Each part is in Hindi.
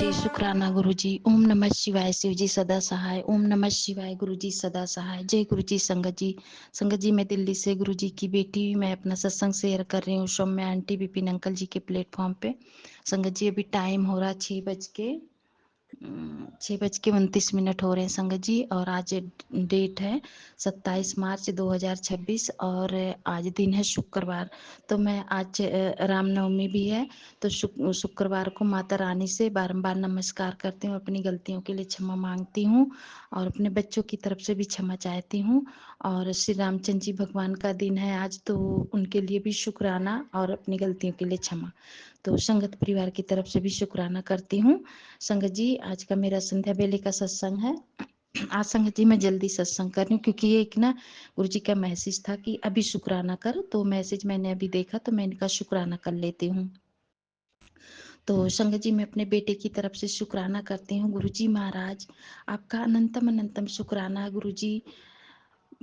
जी, शुक्राना गुरुजी। ओम नमः शिवाय, शिव जी सदा सहाय। ओम नमः शिवाय, गुरुजी सदा सहाय। जय गुरुजी। संगत जी, मैं दिल्ली से गुरुजी की बेटी, मैं अपना सत्संग शेयर कर रही हूँ सौम्या आंटी विपिन अंकल जी के प्लेटफॉर्म पे। संगत जी, अभी टाइम हो रहा 6:29 हो रहे हैं संगत जी, और आज डेट है 27 मार्च 2026 और आज दिन है शुक्रवार। तो मैं आज रामनवमी भी है, तो शुक्रवार को माता रानी से बारंबार नमस्कार करती हूँ, अपनी गलतियों के लिए क्षमा मांगती हूँ और अपने बच्चों की तरफ से भी क्षमा चाहती हूँ। और श्री रामचंद्र जी भगवान का दिन है आज, तो उनके लिए भी शुक्राना और अपनी गलतियों के लिए क्षमा। तो संगत परिवार की तरफ से भी शुक्राना करती हूँ। संगत जी, आज का मेरा संध्या बेले का सत्संग है। आज संगत जी मैं जल्दी सत्संग कर रही हूँ, क्योंकि ये एक ना गुरु जी का मैसेज था कि अभी शुक्राना कर, तो मैसेज मैंने अभी देखा तो मैंने कहा शुक्राना कर लेती हूँ। तो संगत जी, मैं अपने बेटे की तरफ से शुक्राना करती हूँ। गुरु जी महाराज, आपका अनंतम अनंतम शुक्राना। गुरु जी,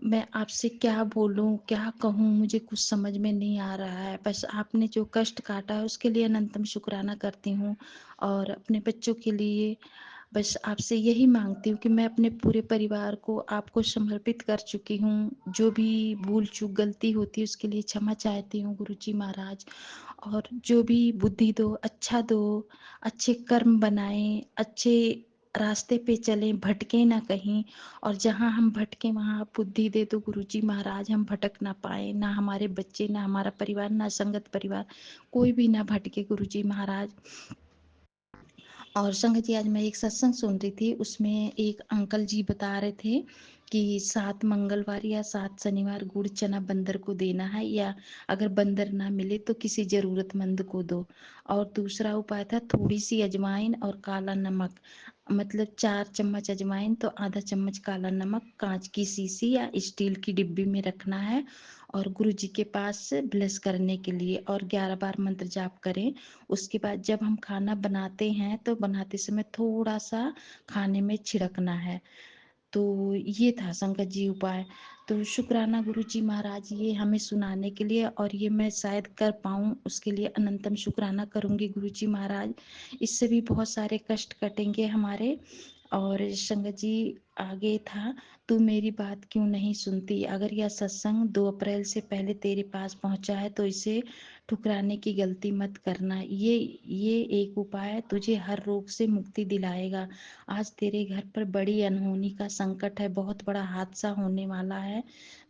मैं आपसे क्या बोलूं, क्या कहूं, मुझे कुछ समझ में नहीं आ रहा है। बस आपने जो कष्ट काटा है उसके लिए अनंतम शुक्राना करती हूँ, और अपने बच्चों के लिए बस आपसे यही मांगती हूँ कि मैं अपने पूरे परिवार को आपको समर्पित कर चुकी हूँ। जो भी भूल चूक गलती होती है उसके लिए क्षमा चाहती हूँ गुरु जी महाराज। और जो भी बुद्धि दो, अच्छा दो, अच्छे कर्म बनाएं, अच्छे रास्ते पे चलें, भटके ना कहीं। और जहाँ हम भटके वहाँ आप बुद्धि दे दो गुरु जी महाराज, हम भटक ना पाए, ना हमारे बच्चे, ना हमारा परिवार, ना संगत परिवार, कोई भी ना भटके गुरु जी महाराज। और संगत जी, आज मैं एक सत्संग सुन रही थी, उसमें एक अंकल जी बता रहे थे कि 7 मंगलवार या 7 शनिवार गुड़ चना बंदर को देना है, या अगर बंदर ना मिले तो किसी जरूरतमंद को दो। और दूसरा उपाय था थोड़ी सी अजवाइन और काला नमक, मतलब 4 चम्मच अजवाइन तो आधा चम्मच काला नमक कांच की शीशी या स्टील की डिब्बी में रखना है, और गुरु जी के पास ब्लेस करने के लिए, और 11 बार मंत्र जाप करें। उसके बाद जब हम खाना बनाते हैं तो बनाते समय थोड़ा सा खाने में छिड़कना है। तो ये था संगत जी उपाय। तो शुक्राना गुरु जी महाराज, ये हमें सुनाने के लिए, और ये मैं शायद कर पाऊँ उसके लिए अनंतम शुक्राना करूंगी गुरु जी महाराज। इससे भी बहुत सारे कष्ट कटेंगे हमारे। और संगत जी, आगे था, तू मेरी बात क्यों नहीं सुनती। अगर यह सत्संग 2 अप्रैल से पहले तेरे पास पहुंचा है तो इसे ठुकराने की गलती मत करना। ये एक उपाय तुझे हर रोग से मुक्ति दिलाएगा। आज तेरे घर पर बड़ी अनहोनी का संकट है, बहुत बड़ा हादसा होने वाला है।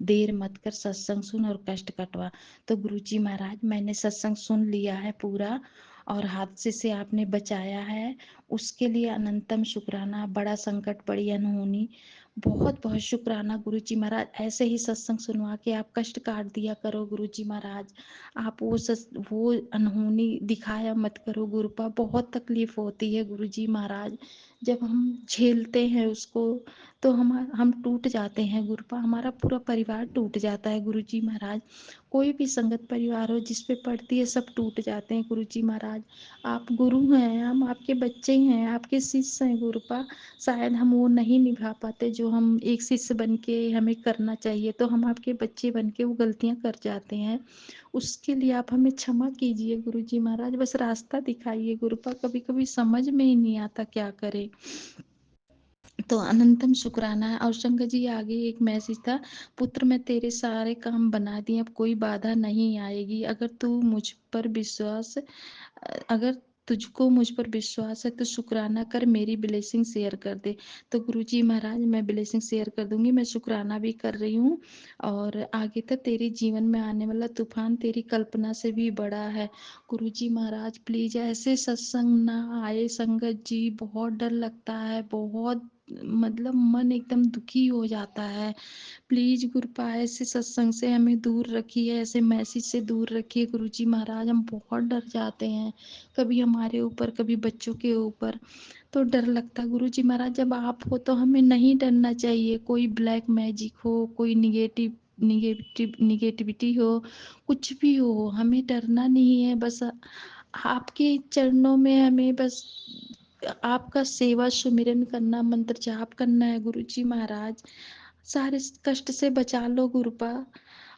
देर मत कर, सत्संग सुन और कष्ट कटवा। तो गुरु जी महाराज, मैंने सत्संग सुन लिया है पूरा, और हादसे से आपने बचाया है, उसके लिए अनंतम शुक्राना। बड़ा संकट, बड़ी अनहोनी, बहुत बहुत शुक्राना गुरु जी महाराज। ऐसे ही सत्संग सुनवा के आप कष्ट काट दिया करो गुरु जी महाराज। आप वो अनहोनी दिखाया मत करो गुरुपा। बहुत तकलीफ होती है गुरु जी महाराज, जब हम झेलते हैं उसको तो हम टूट जाते हैं गुरुपा, हमारा पूरा परिवार टूट जाता है गुरु जी महाराज। कोई भी संगत परिवार हो जिस पे पड़ती है, सब टूट जाते हैं गुरु जी महाराज। आप गुरु हैं, हम आपके बच्चे हैं, आपके शिष्य हैं गुरुपा। शायद हम वो नहीं निभा पाते जो हम एक शिष्य बन के हमें करना चाहिए, तो हम आपके बच्चे बन के वो गलतियां कर जाते हैं। उसके लिए आप हमें क्षमा कीजिए गुरु जी महाराज, बस रास्ता दिखाइए गुरुपा। कभी कभी समझ में ही नहीं आता क्या करे। तो अनंतम शुक्राना है। और शंकर जी, आगे एक मैसेज था, पुत्र मैं तेरे सारे काम बना दिए, अब कोई बाधा नहीं आएगी। अगर तुझको मुझ पर विश्वास है तो शुक्राना कर, मेरी ब्लेसिंग शेयर कर दे। तो गुरुजी महाराज, मैं ब्लेसिंग शेयर कर दूंगी, मैं शुक्राना भी कर रही हूँ। और आगे तक तेरे जीवन में आने वाला तूफान तेरी कल्पना से भी बड़ा है। गुरुजी महाराज, प्लीज ऐसे सत्संग ना आए संगत जी, बहुत डर लगता है, बहुत मतलब मन एकदम दुखी हो जाता है। प्लीज गुरुपा, ऐसे सत्संग से हमें दूर रखिए, ऐसे मैसेज से दूर रखिए गुरुजी महाराज। हम बहुत डर जाते हैं, कभी हमारे ऊपर, कभी बच्चों के ऊपर, तो डर लगता है गुरुजी महाराज। जब आप हो तो हमें नहीं डरना चाहिए। कोई ब्लैक मैजिक हो, कोई निगेटिविटी हो, कुछ भी हो, हमें डरना नहीं है। बस आपके चरणों में हमें बस आपका सेवा सुमिरन करना, मंत्र जाप करना है गुरुजी महाराज। सारे कष्ट से बचा लो गुरुपा।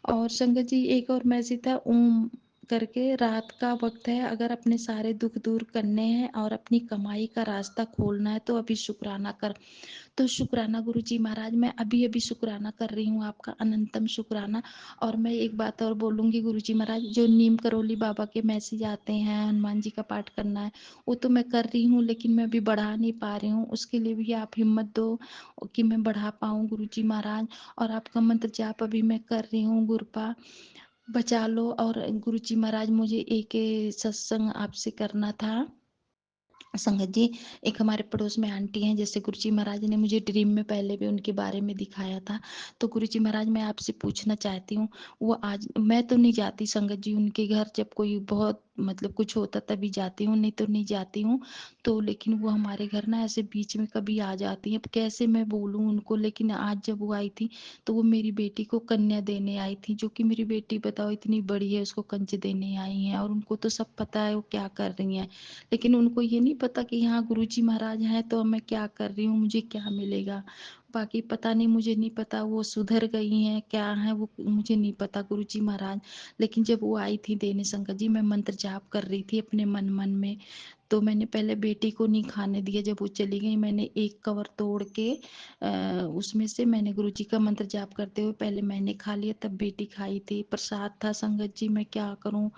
और संगत जी, एक और मैसेज था, ओम करके रात का वक्त है, अगर अपने सारे दुख दूर करने हैं और अपनी कमाई का रास्ता खोलना है तो अभी शुक्राना कर। तो शुक्राना गुरुजी महाराज, मैं अभी अभी शुक्राना कर रही हूँ, आपका अनंतम शुक्राना। और मैं एक बात और बोलूँगी गुरुजी महाराज, जो नीम करोली बाबा के मैसेज आते हैं, हनुमान जी का पाठ करना है, वो तो मैं कर रही हूँ, लेकिन मैं अभी बढ़ा नहीं पा रही हूँ। उसके लिए भी आप हिम्मत दो कि मैं बढ़ा पाऊँ गुरुजी महाराज। और आपका मंत्र जाप अभी मैं कर रही हूँ, गुरुपा बचा लो। और गुरुजी महाराज, मुझे एक सत्संग आपसे करना था संगत जी। एक हमारे पड़ोस में आंटी हैं, जैसे गुरुजी महाराज ने मुझे ड्रीम में पहले भी उनके बारे में दिखाया था। तो गुरुजी महाराज, मैं आपसे पूछना चाहती हूँ, वो आज, मैं तो नहीं जाती संगत जी उनके घर, जब कोई बहुत मतलब कुछ होता तभी जाती हूँ, नहीं तो नहीं जाती हूँ। तो लेकिन वो हमारे घर ना ऐसे बीच में कभी आ जाती हैं, कैसे मैं बोलूँ उनको। लेकिन आज जब वो आई थी तो वो मेरी बेटी को कन्या देने आई थी, जो कि मेरी बेटी बताओ इतनी बड़ी है, उसको कंच देने आई हैं। और उनको तो सब पता है वो क्या कर रही हैं, लेकिन उनको ये नहीं पता कि यहाँ गुरुजी महाराज हैं तो मैं क्या कर रही हूँ, मुझे क्या मिलेगा। बाकी पता नहीं, मुझे नहीं पता वो सुधर गई हैं क्या है, वो मुझे नहीं पता गुरुजी महाराज। लेकिन जब वो आई थी देने संगत जी, मैं मंत्र जाप कर रही थी अपने मन मन में। तो मैंने पहले बेटी को नहीं खाने दिया, जब वो चली गई मैंने एक कवर तोड़ के उसमें से मैंने गुरुजी का मंत्र जाप करते हुए पहले मैंने खा लिया, तब बेटी खाई थी। प्रसाद था संगत जी, मैं क्या करूं।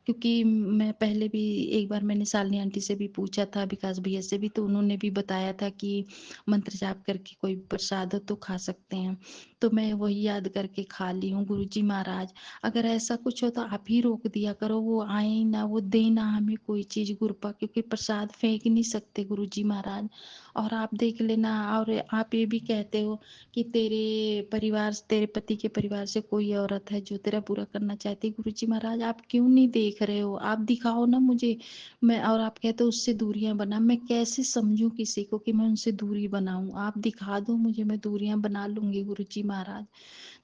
क्योंकि मैं पहले भी एक बार मैंने शालिनी आंटी से भी पूछा था, विकास भैया से भी, तो उन्होंने भी बताया था कि मंत्र जाप करके कोई प्रसाद हो तो खा सकते हैं। तो मैं वही याद करके खा ली हूँ। गुरुजी महाराज, अगर ऐसा कुछ हो तो आप ही रोक दिया करो, वो आए ना, वो देना हमें कोई चीज गुरुपा, क्योंकि प्रसाद फेंक नहीं सकते गुरुजी महाराज। और आप देख लेना, और आप ये भी कहते हो कि तेरे परिवार, तेरे पति के परिवार से कोई औरत है जो तेरा बुरा करना चाहती है। गुरुजी महाराज, आप क्यों नहीं देख रहे हो, आप दिखाओ ना मुझे। मैं, और आप कहते हो उससे दूरियां बना, मैं कैसे समझूं किसी को कि मैं उनसे दूरी बनाऊं। आप दिखा दो मुझे, मैं दूरियां बना लूंगी गुरुजी महाराज।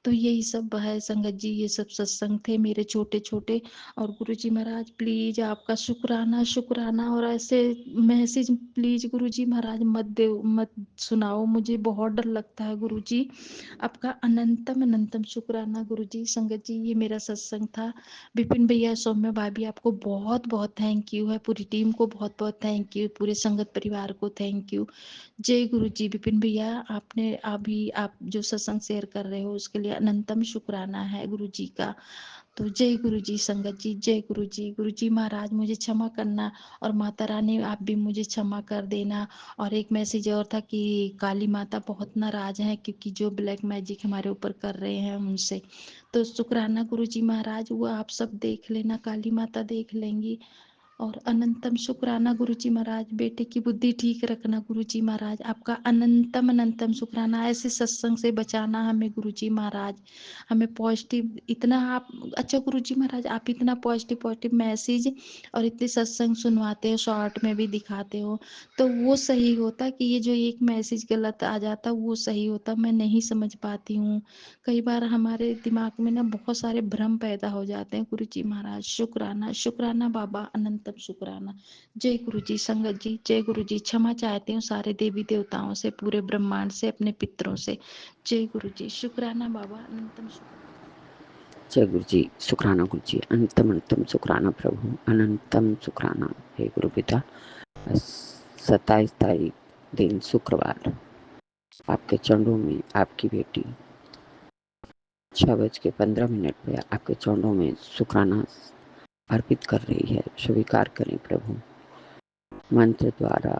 तो यही सब है संगत जी, ये सब सत्संग थे मेरे छोटे छोटे। और गुरुजी महाराज प्लीज आपका शुक्राना शुक्राना, और ऐसे मैसेज प्लीज गुरुजी महाराज मत दे, मत सुनाओ, मुझे बहुत डर लगता है गुरुजी। आपका अनंतम अनंतम शुक्राना गुरुजी। संगत जी, ये मेरा सत्संग था। विपिन भैया, सौम्य भाभी, आपको बहुत बहुत थैंक यू है, पूरी टीम को बहुत बहुत थैंक यू, पूरे संगत परिवार को थैंक यू। जय गुरु जी। विपिन भैया, आपने अभी आप जो सत्संग शेयर कर रहे हो उसके लिए अनंतम शुक्राना है गुरु जी का। तो जय गुरु जी संगत जी, जय गुरु जी। गुरु जी महाराज मुझे क्षमा करना, और माता रानी आप भी मुझे क्षमा कर देना। और एक मैसेज और था कि काली माता बहुत नाराज है, क्योंकि जो ब्लैक मैजिक हमारे ऊपर कर रहे हैं उनसे। तो शुक्राना गुरु जी महाराज, वो आप सब देख लेना, काली माता देख लेंगी। और अनंतम शुक्राना गुरुजी महाराज, बेटे की बुद्धि ठीक रखना गुरुजी महाराज, आपका अनंतम अनंतम शुक्राना। ऐसे सत्संग से बचाना हमें गुरुजी महाराज, हमें पॉजिटिव इतना आप, अच्छा गुरुजी महाराज, आप इतना पॉजिटिव पॉजिटिव मैसेज और इतने सत्संग सुनवाते हो, शॉर्ट में भी दिखाते हो, तो वो सही होता कि ये जो एक मैसेज गलत आ जाता वो सही होता, मैं नहीं समझ पाती हूँ। कई बार हमारे दिमाग में ना बहुत सारे भ्रम पैदा हो जाते हैं गुरुजी महाराज। शुक्राना शुक्राना बाबा, अनंतम शुक्राना। जय गुरु जी संगत जी, जय गुरु जी। क्षमा चाहती हूँ सारे देवी देवताओं से, पूरे ब्रह्मांड से, अपने पितरों से। जय गुरु जी। शुक्राना बाबा, अनंतम शुक्राना। जय गुरु जी, शुक्राना गुरु जी, अनंतम शुक्राना प्रभु, अनंतम शुक्राना हे गुरु पिता। 27 तारीख दिन शुक्रवार, आपके चरणों में आपकी बेटी 6:15 पे आपके चरणों में शुक्राना अर्पित कर रही है। स्वीकार करें प्रभु। मंत्र द्वारा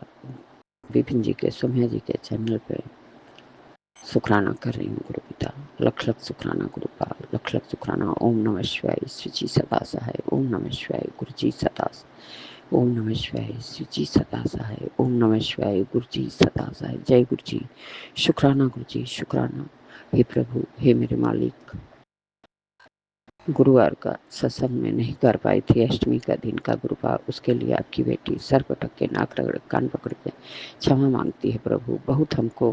विपिन जी के, सौम्या जी के चैनल पे शुक्राना कर रही हूँ गुरु पिता। लख लख शुक्राना गुरुपाल, लख लख शुक्राना। ओम नमः शिवाय, श्री सदा सहाय। ओम नमः शिवाय, गुरु जी सदा। ओम नमः शिवाय, श्री सदा सहाय। ओम नमः शिवाय, गुरु जी सदा सहाय। जय गुरु जी। शुक्राना गुरु जी, शुक्राना। हे प्रभु, हे मेरे मालिक, गुरुवार का सत्संग में नहीं कर पाई थी, अष्टमी का दिन का गुरुवार, उसके लिए आपकी बेटी सर पटक के, नाक रगड़, कान पकड़ के क्षमा मांगती है प्रभु। बहुत हमको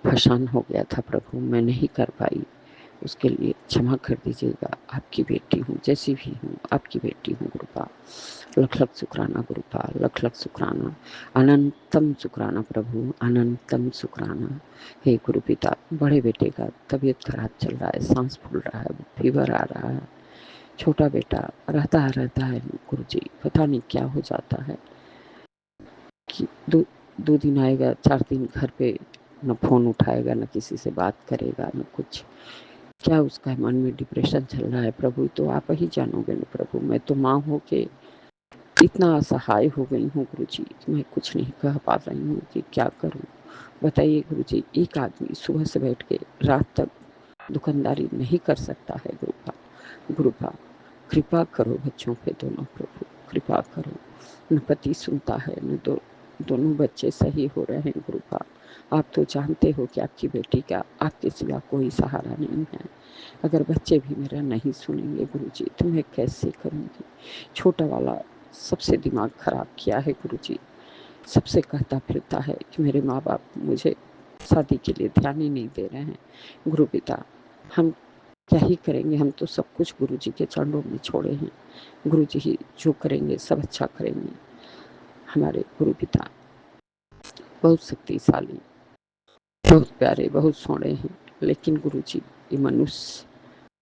परेशान हो गया था प्रभु, मैं नहीं कर पाई, उसके लिए क्षमा कर दीजिएगा। आपकी बेटी हूँ, जैसी भी हूँ आपकी बेटी हूँ गुरुपाल। लख लख शुक्राना गुरुपाल, लख लख शुक्राना। अनंतम शुक्राना प्रभु, अनंतम शुक्राना हे गुरु पिता। बड़े बेटे का तबीयत खराब चल रहा है, सांस फूल रहा है, फीवर आ रहा है, छोटा बेटा रहता है गुरुजी, पता नहीं क्या हो जाता है कि दो दिन आएगा, 4 दिन घर पे न फ़ोन उठाएगा, न किसी से बात करेगा, न कुछ। क्या उसका मन में डिप्रेशन चल रहा है प्रभु, तो आप ही जानोगे न प्रभु। मैं तो माँ हो के इतना असहाय हो गई हूँ गुरुजी, मैं कुछ नहीं कह पा रही हूँ कि क्या करूँ। बताइए गुरुजी, एक आदमी सुबह से बैठ के रात तक दुकानदारी नहीं कर सकता है गुरुपा कृपा करो बच्चों पे दोनों प्रभु, कृपा करो। न पति सुनता है, न दोनों बच्चे सही हो रहे हैं गुरुपा। आप तो जानते हो कि आपकी बेटी का आपके सिवा कोई सहारा नहीं है। अगर बच्चे भी मेरा नहीं सुनेंगे गुरुजी, तो मैं कैसे करूँगी। छोटा वाला सबसे दिमाग खराब किया है गुरुजी, सबसे कहता फिरता है कि मेरे माँ बाप मुझे शादी के लिए ध्यान ही नहीं दे रहे हैं। गुरु पिता, हम क्या ही करेंगे, हम तो सब कुछ गुरुजी के चरणों में छोड़े हैं। गुरुजी ही जो करेंगे सब अच्छा करेंगे। हमारे गुरु पिता बहुत शक्तिशाली, बहुत प्यारे, बहुत सोहने हैं, लेकिन गुरुजी ये मनुष्य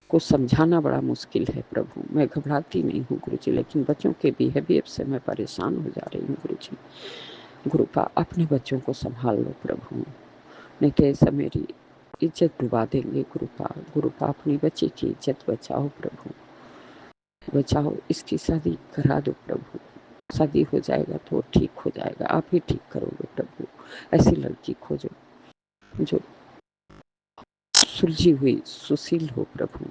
को समझाना बड़ा मुश्किल है प्रभु। मैं घबराती नहीं हूँ गुरुजी, लेकिन बच्चों के बिहेवियर से मैं परेशान हो जा रही हूँ गुरुजी। गुरुपा अपने बच्चों को संभाल लो प्रभु, नहीं तो ऐसा मेरी इज्जत डुबा देंगे गुरुपा। गुरुपा अपनी बच्ची की इज्जत बचाओ प्रभु, बचाओ। इसकी शादी करा दो प्रभु, शादी हो जाएगा तो ठीक हो जाएगा। आप ही ठीक करोगे प्रभु। ऐसी लड़की खोजो जो सुलझी हुई सुशील हो प्रभु।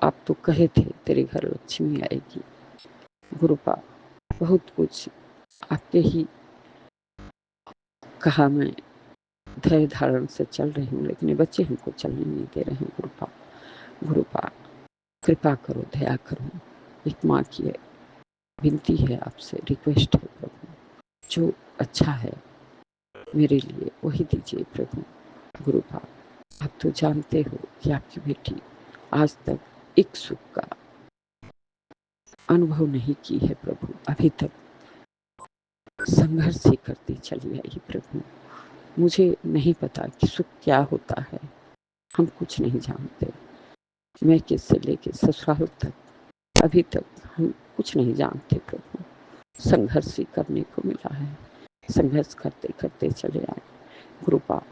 आप तो कहे थे तेरे घर लक्ष्मी आएगी गुरुपा। बहुत कुछ आपके ही कहा मैं धैर्य धारण से चल रही हूँ, लेकिन ये बच्चे हमको चलने नहीं दे रहे हैं गुरुपा। गुरुपा कृपा करो, दया करो। एक माँ की विनती है आपसे, रिक्वेस्ट है प्रभु, जो अच्छा है मेरे लिए वही दीजिए प्रभु। गुरुपा आप तो जानते हो कि आपकी बेटी आज तक एक सुख का अनुभव नहीं की है प्रभु। अभी तक संघर्ष ही करती चली आई प्रभु। मुझे नहीं पता कि सुख क्या होता है, हम कुछ नहीं जानते। मैं किससे लेके ससुराल तक अभी तक हम कुछ नहीं जानते प्रभु। संघर्ष ही करने को मिला है, संघर्ष करते करते चले आए। गुरुपा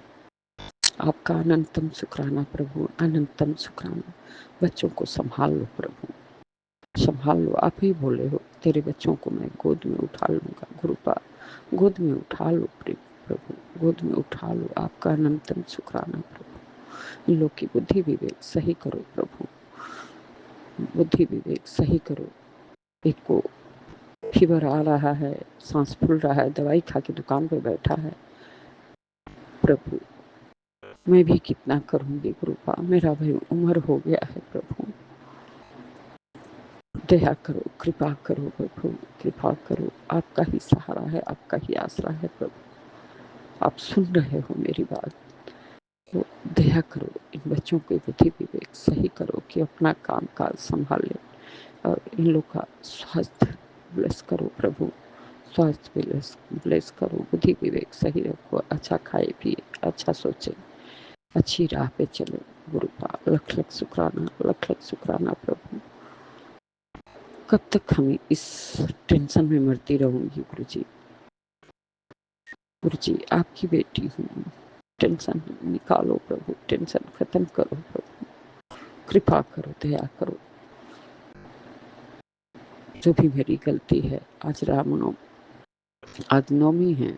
आपका अनंतम शुक्राना प्रभु, अनंतम शुक्राना। बच्चों को संभाल लो प्रभु, संभाल लो। आप ही बोले हो तेरे बच्चों को मैं गोद में उठा लूंगा। गुरुपा गोद में उठा लो प्रभु, गोद में उठा लो। आपका अनंतम शुक्राना प्रभु। इन लोग की बुद्धि विवेक सही करो प्रभु, बुद्धि विवेक सही करो। एक को फीवर आ रहा है, सांस फूल रहा है, दवाई खा के दुकान पे बैठा है प्रभु। मैं भी कितना करूंगी गुरुपा, मेरा भी उम्र हो गया है प्रभु। दया करो, कृपा करो प्रभु, कृपा करो। आपका ही सहारा है, आपका ही आसरा है प्रभु। आप सुन रहे हो मेरी बात, तो दया करो। इन बच्चों के बुद्धि विवेक सही करो कि अपना काम काज संभाले, और इन लोग का स्वास्थ्य ब्लेस करो प्रभु, स्वास्थ्य ब्लेस करो। बुद्धि विवेक सही रखो, अच्छा खाए पिए, अच्छा सोचे, अच्छी राह पे चले गुरुपा। लख लख शुक्राना, लख लख शुक्राना प्रभु। कब तक हम इस टेंशन में मरती रहूंगी गुरुजी। गुरुजी आपकी बेटी हूँ, टेंशन निकालो प्रभु, टेंशन खत्म करो प्रभु, कृपा करो, दया करो। जो भी मेरी गलती है, आज आज नवमी है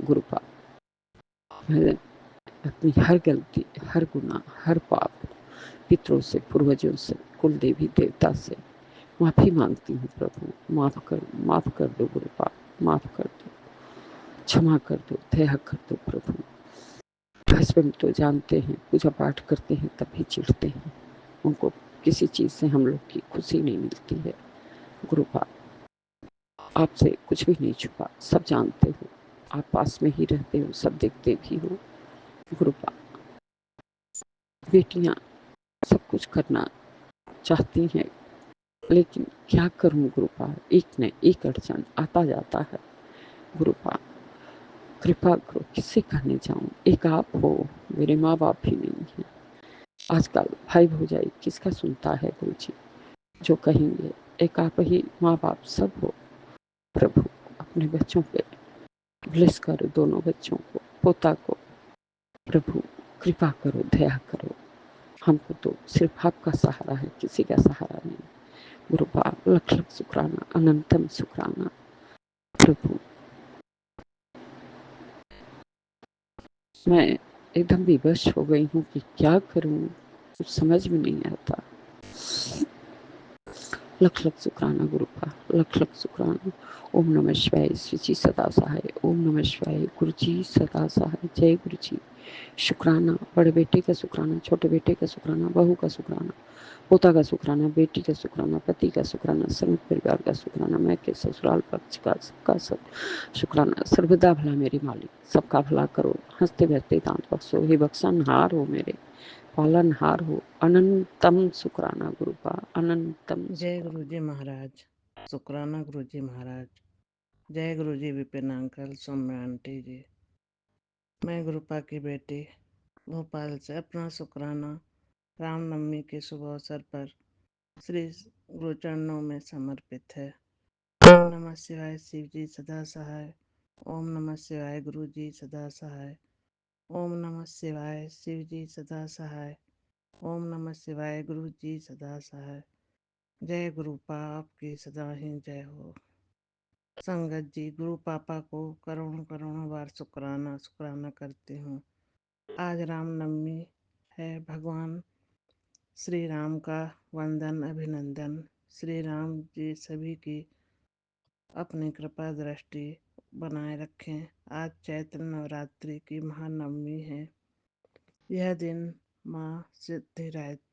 गुरुपा, मैं अपनी हर गलती, हर गुनाह, हर पाप पितरों से, पूर्वजों से, कुल देवी देवता से माफी मांगती हूँ प्रभु। माफ कर दो गुरुपा, माफ कर दो, क्षमा कर दो, दया कर दो प्रभु। हस्बैंड तो जानते हैं, पूजा पाठ करते हैं तब भी चिढ़ते हैं, उनको किसी चीज से हम लोग की खुशी नहीं मिलती है गुरुपा। आपसे कुछ भी नहीं छुपा, सब जानते हो, आप पास में ही रहते हो, सब देखते भी हो गुरुपा। बेटियां सब कुछ करना चाहती हैं, लेकिन क्या करूं गुरुपा, एक न एक अड़चन आता जाता है गुरुपा। कृपा करो, किससे कहने जाऊं। एक आप हो, मेरे माँ बाप भी नहीं है। आजकल भाई भौजाई किसका सुनता है गुरुजी। जो कहेंगे एक आप ही माँ बाप सब हो प्रभु। अपने बच्चों पे ब्लेस करो, दोनों बच्चों को, पोता को प्रभु कृपा करो, दया करो। हमको तो सिर्फ आपका सहारा है, किसी का सहारा नहीं। गुरु बाप लख लख शुक्राना, अनंतम शुक्राना प्रभु। मैं एकदम विवश हो गई हूँ कि क्या करूँ, कुछ समझ में नहीं आता। लख लख शुक्राना गुरुपा, लख लख शुक्राना। ओम नमः शिवाय, श्री जी सदा सहाय। ओम नमः शिवाय, गुरु जी सदा सहाय। जय गुरु जी। शुक्राना, बड़े बेटे का शुक्राना, छोटे बेटे का शुक्राना, बहू का शुक्राना, पोता का शुक्राना, बेटी का शुक्राना, पति का शुक्राना, संयुक्त परिवार का शुक्राना, मैं के ससुराल पक्ष का सबका सब शुक्राना। सर्वदा भला मेरी मालिक, सबका भला करो, हंसते बहते दांत बख्शो, हे बख्शनहार हो मेरे, पालनहार हो। अनंतम शुक्राना गुरुपा, अनंतम। जय गुरु जी महाराज। शुक्राना गुरु जी महाराज। जय गुरु जी विपिन अंकल, सौम्य आंटी जी। मैं गुरुपा की बेटी भोपाल से अपना शुक्राना रामनवमी के शुभ अवसर पर श्री गुरु चरणों में समर्पित है। ओम नमः शिवाय, शिव जी सदा सहाय। ओम नमः शिवाय, गुरु जी सदा सहाय। ओम नमः शिवाय, शिव जी सदा सहाय। ओम नमः शिवाय, गुरु जी सदा सहाय। जय गुरुपा, आपकी सदा ही जय हो। संगत जी, गुरु पापा को करोड़ों करोड़ों बार शुक्राना शुक्राना करती हूँ। आज रामनवमी है, भगवान श्री राम का वंदन अभिनंदन। श्री राम जी सभी की अपनी कृपा दृष्टि बनाए रखें। आज चैत्र नवरात्रि की महानवमी है। यह दिन माँ सिद्धिरात्री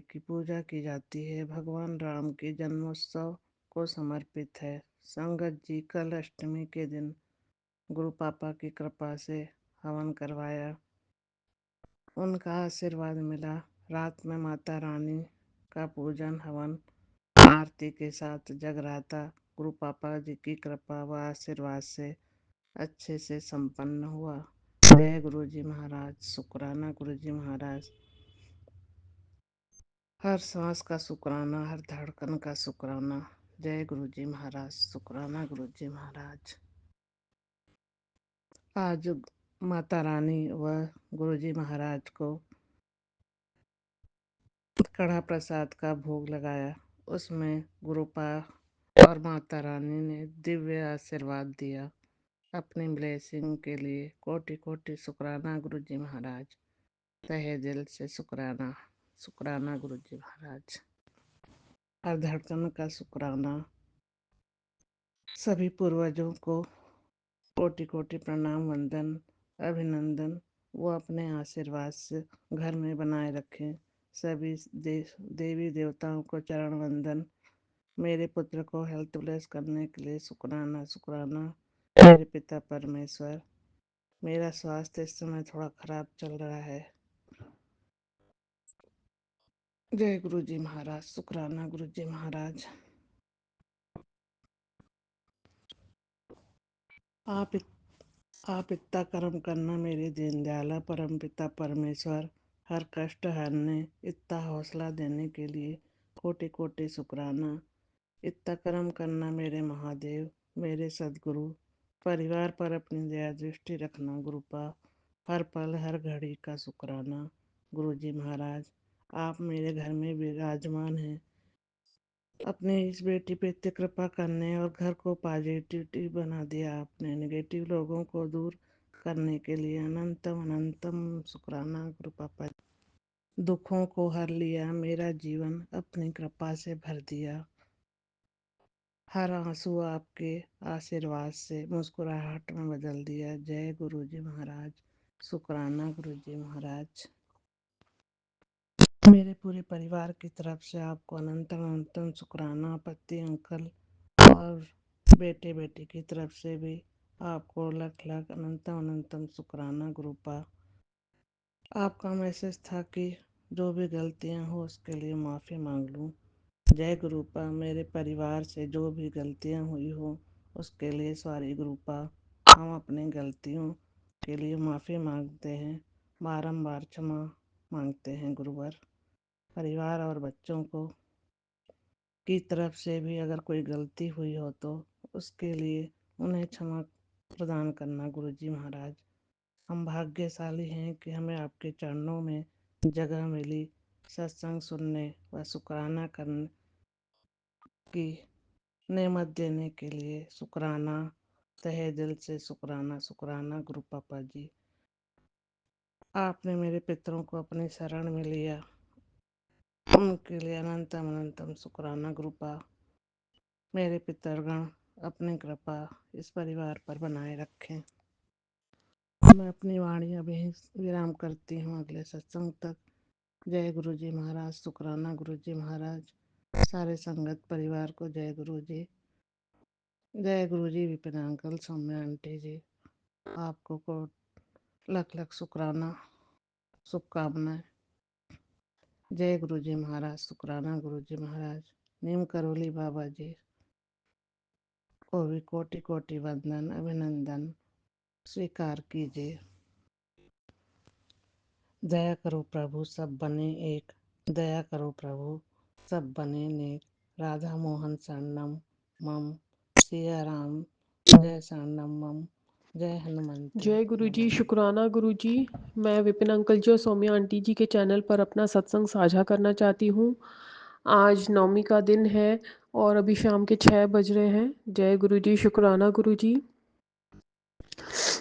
की पूजा की जाती है। भगवान राम के जन्मोत्सव को समर्पित है। संगत जी, कल अष्टमी के दिन गुरु पापा की कृपा से हवन करवाया, उनका आशीर्वाद मिला। रात में माता रानी का पूजन हवन आरती के साथ जगराता गुरु पापा जी की कृपा व आशीर्वाद से अच्छे से संपन्न हुआ। जय गुरु जी महाराज। शुक्राना गुरु जी महाराज। हर सांस का शुक्राना, हर धड़कन का शुक्राना। जय गुरु जी महाराज। शुक्राना गुरु जी महाराज। आज माता रानी व गुरु जी महाराज को कड़ा प्रसाद का भोग लगाया। उसमें गुरुपा और माता रानी ने दिव्य आशीर्वाद दिया। अपनी ब्लेसिंग के लिए कोटि कोटि शुक्राना गुरु जी महाराज। तहे दिल से शुक्राना। शुक्राना गुरु जी महाराज। हर धड़कन का शुक्राना। सभी पूर्वजों को कोटि कोटि प्रणाम, वंदन, अभिनंदन। वो अपने आशीर्वाद से घर में बनाए रखें। सभी देवी देवताओं को चरण वंदन। मेरे पुत्र को हेल्थ ब्लेस करने के लिए शुक्राना शुक्राना। मेरे पिता परमेश्वर, मेरा स्वास्थ्य इस समय थोड़ा खराब चल रहा है। जय गुरु जी महाराज। शुक्राना गुरु जी महाराज। आप आप इतना कर्म करना मेरे दीनदयाला परम पिता परमेश्वर। हर कष्ट हरने, इतना हौसला देने के लिए कोटि कोटि शुक्राना। इतना कर्म करना मेरे महादेव, मेरे सदगुरु। परिवार पर अपनी दया दृष्टि रखना गुरुपा। हर पल हर घड़ी का शुक्राना गुरु जी महाराज। आप मेरे घर में विराजमान हैं। अपने इस बेटी पे इतनी कृपा करने और घर को पॉजिटिविटी बना दिया आपने। नेगेटिव लोगों को दूर करने के लिए अनंतम अनंतम शुक्राना गुरु पापा। दुखों को हर लिया, मेरा जीवन अपनी कृपा से भर दिया। हर आंसू आपके आशीर्वाद से मुस्कुराहट में बदल दिया। जय गुरु जी महाराज। शुक्राना गुरु जी महाराज। मेरे पूरे परिवार की तरफ से आपको अनंतम अनंतम शुक्राना। पति अंकल और बेटे बेटी की तरफ से भी आपको लख लख अनंतम अनंतम शुक्राना गुरुपा। आपका मैसेज था कि जो भी गलतियां हो उसके लिए माफ़ी मांग लूं। जय गुरुपा। मेरे परिवार से जो भी गलतियां हुई हो उसके लिए सॉरी गुरुपा। हम अपनी गलतियों के लिए माफ़ी मांगते हैं, बारंबार क्षमा मांगते हैं गुरुवर। परिवार और बच्चों को की तरफ से भी अगर कोई गलती हुई हो तो उसके लिए उन्हें क्षमा प्रदान करना। गुरुजी महाराज, हम भाग्यशाली हैं कि हमें आपके चरणों में जगह मिली सत्संग सुनने व शुक्राना करने की नेमत देने के लिए। शुक्राना, तहे दिल से शुक्राना। शुक्राना गुरु पापा जी, आपने मेरे पितरों को अपनी शरण में लिया, उनके लिए अनंतम अनंतम शुक्राना। गुरुपा, मेरे पितरगण अपनी कृपा इस परिवार पर बनाए रखें। मैं अपनी वाणी अभी विराम करती हूँ, अगले सत्संग तक। जय गुरु जी महाराज। शुक्राना गुरु जी महाराज। सारे संगत परिवार को जय गुरु जी। जय गुरु जी। विपिन अंकल, सौम्या आंटी जी, आपको को लख लख शुक्राना, शुभकामनाएं। जय गुरु जी महाराज। शुक्राना गुरु जी महाराज। नीम करोली बाबा जी को भी कोटि कोटि वंदन, अभिनंदन स्वीकार कीजिए। दया करो प्रभु सब बने एक, दया करो प्रभु सब बने नेक। राधा मोहन शरणम मम, सिया राम जय शरणम मम। जय हनुमंते। जय गुरु जी। नमः। शुक्राना गुरु जी। मैं विपिन अंकल जी और सौम्या आंटी जी के चैनल पर अपना सत्संग साझा करना चाहती हूँ। आज नवमी का दिन है और अभी शाम के 6 बज रहे हैं। जय गुरु जी। शुक्राना गुरु जी।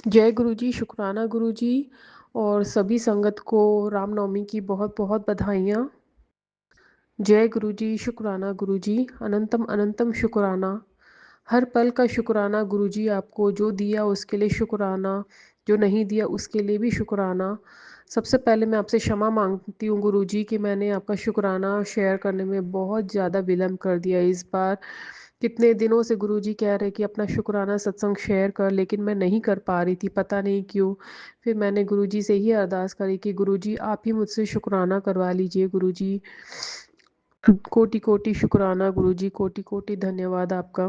जय गुरु जी। शुक्राना गुरु जी और सभी संगत को रामनवमी की बहुत बहुत बधाइयाँ। जय गुरु जी। शुक्राना गुरु जी। अनंतम अनंतम शुक्राना। हर पल का शुक्राना गुरु जी, आपको जो दिया उसके लिए शुक्राना, जो नहीं दिया उसके लिए भी शुक्राना। सबसे पहले मैं आपसे क्षमा मांगती हूँ गुरु जी कि मैंने आपका शुक्राना शेयर करने में बहुत ज़्यादा विलम्ब कर दिया इस बार। कितने दिनों से गुरु जी कह रहे कि अपना शुक्राना सत्संग शेयर कर, लेकिन मैं नहीं कर पा रही थी, पता नहीं क्यों। फिर मैंने गुरु जी से ही अरदास करी कि गुरु जी आप ही मुझसे शुक्राना करवा लीजिए। गुरु जी कोटि कोटि शुक्राना गुरु जी, कोटि कोटि धन्यवाद आपका।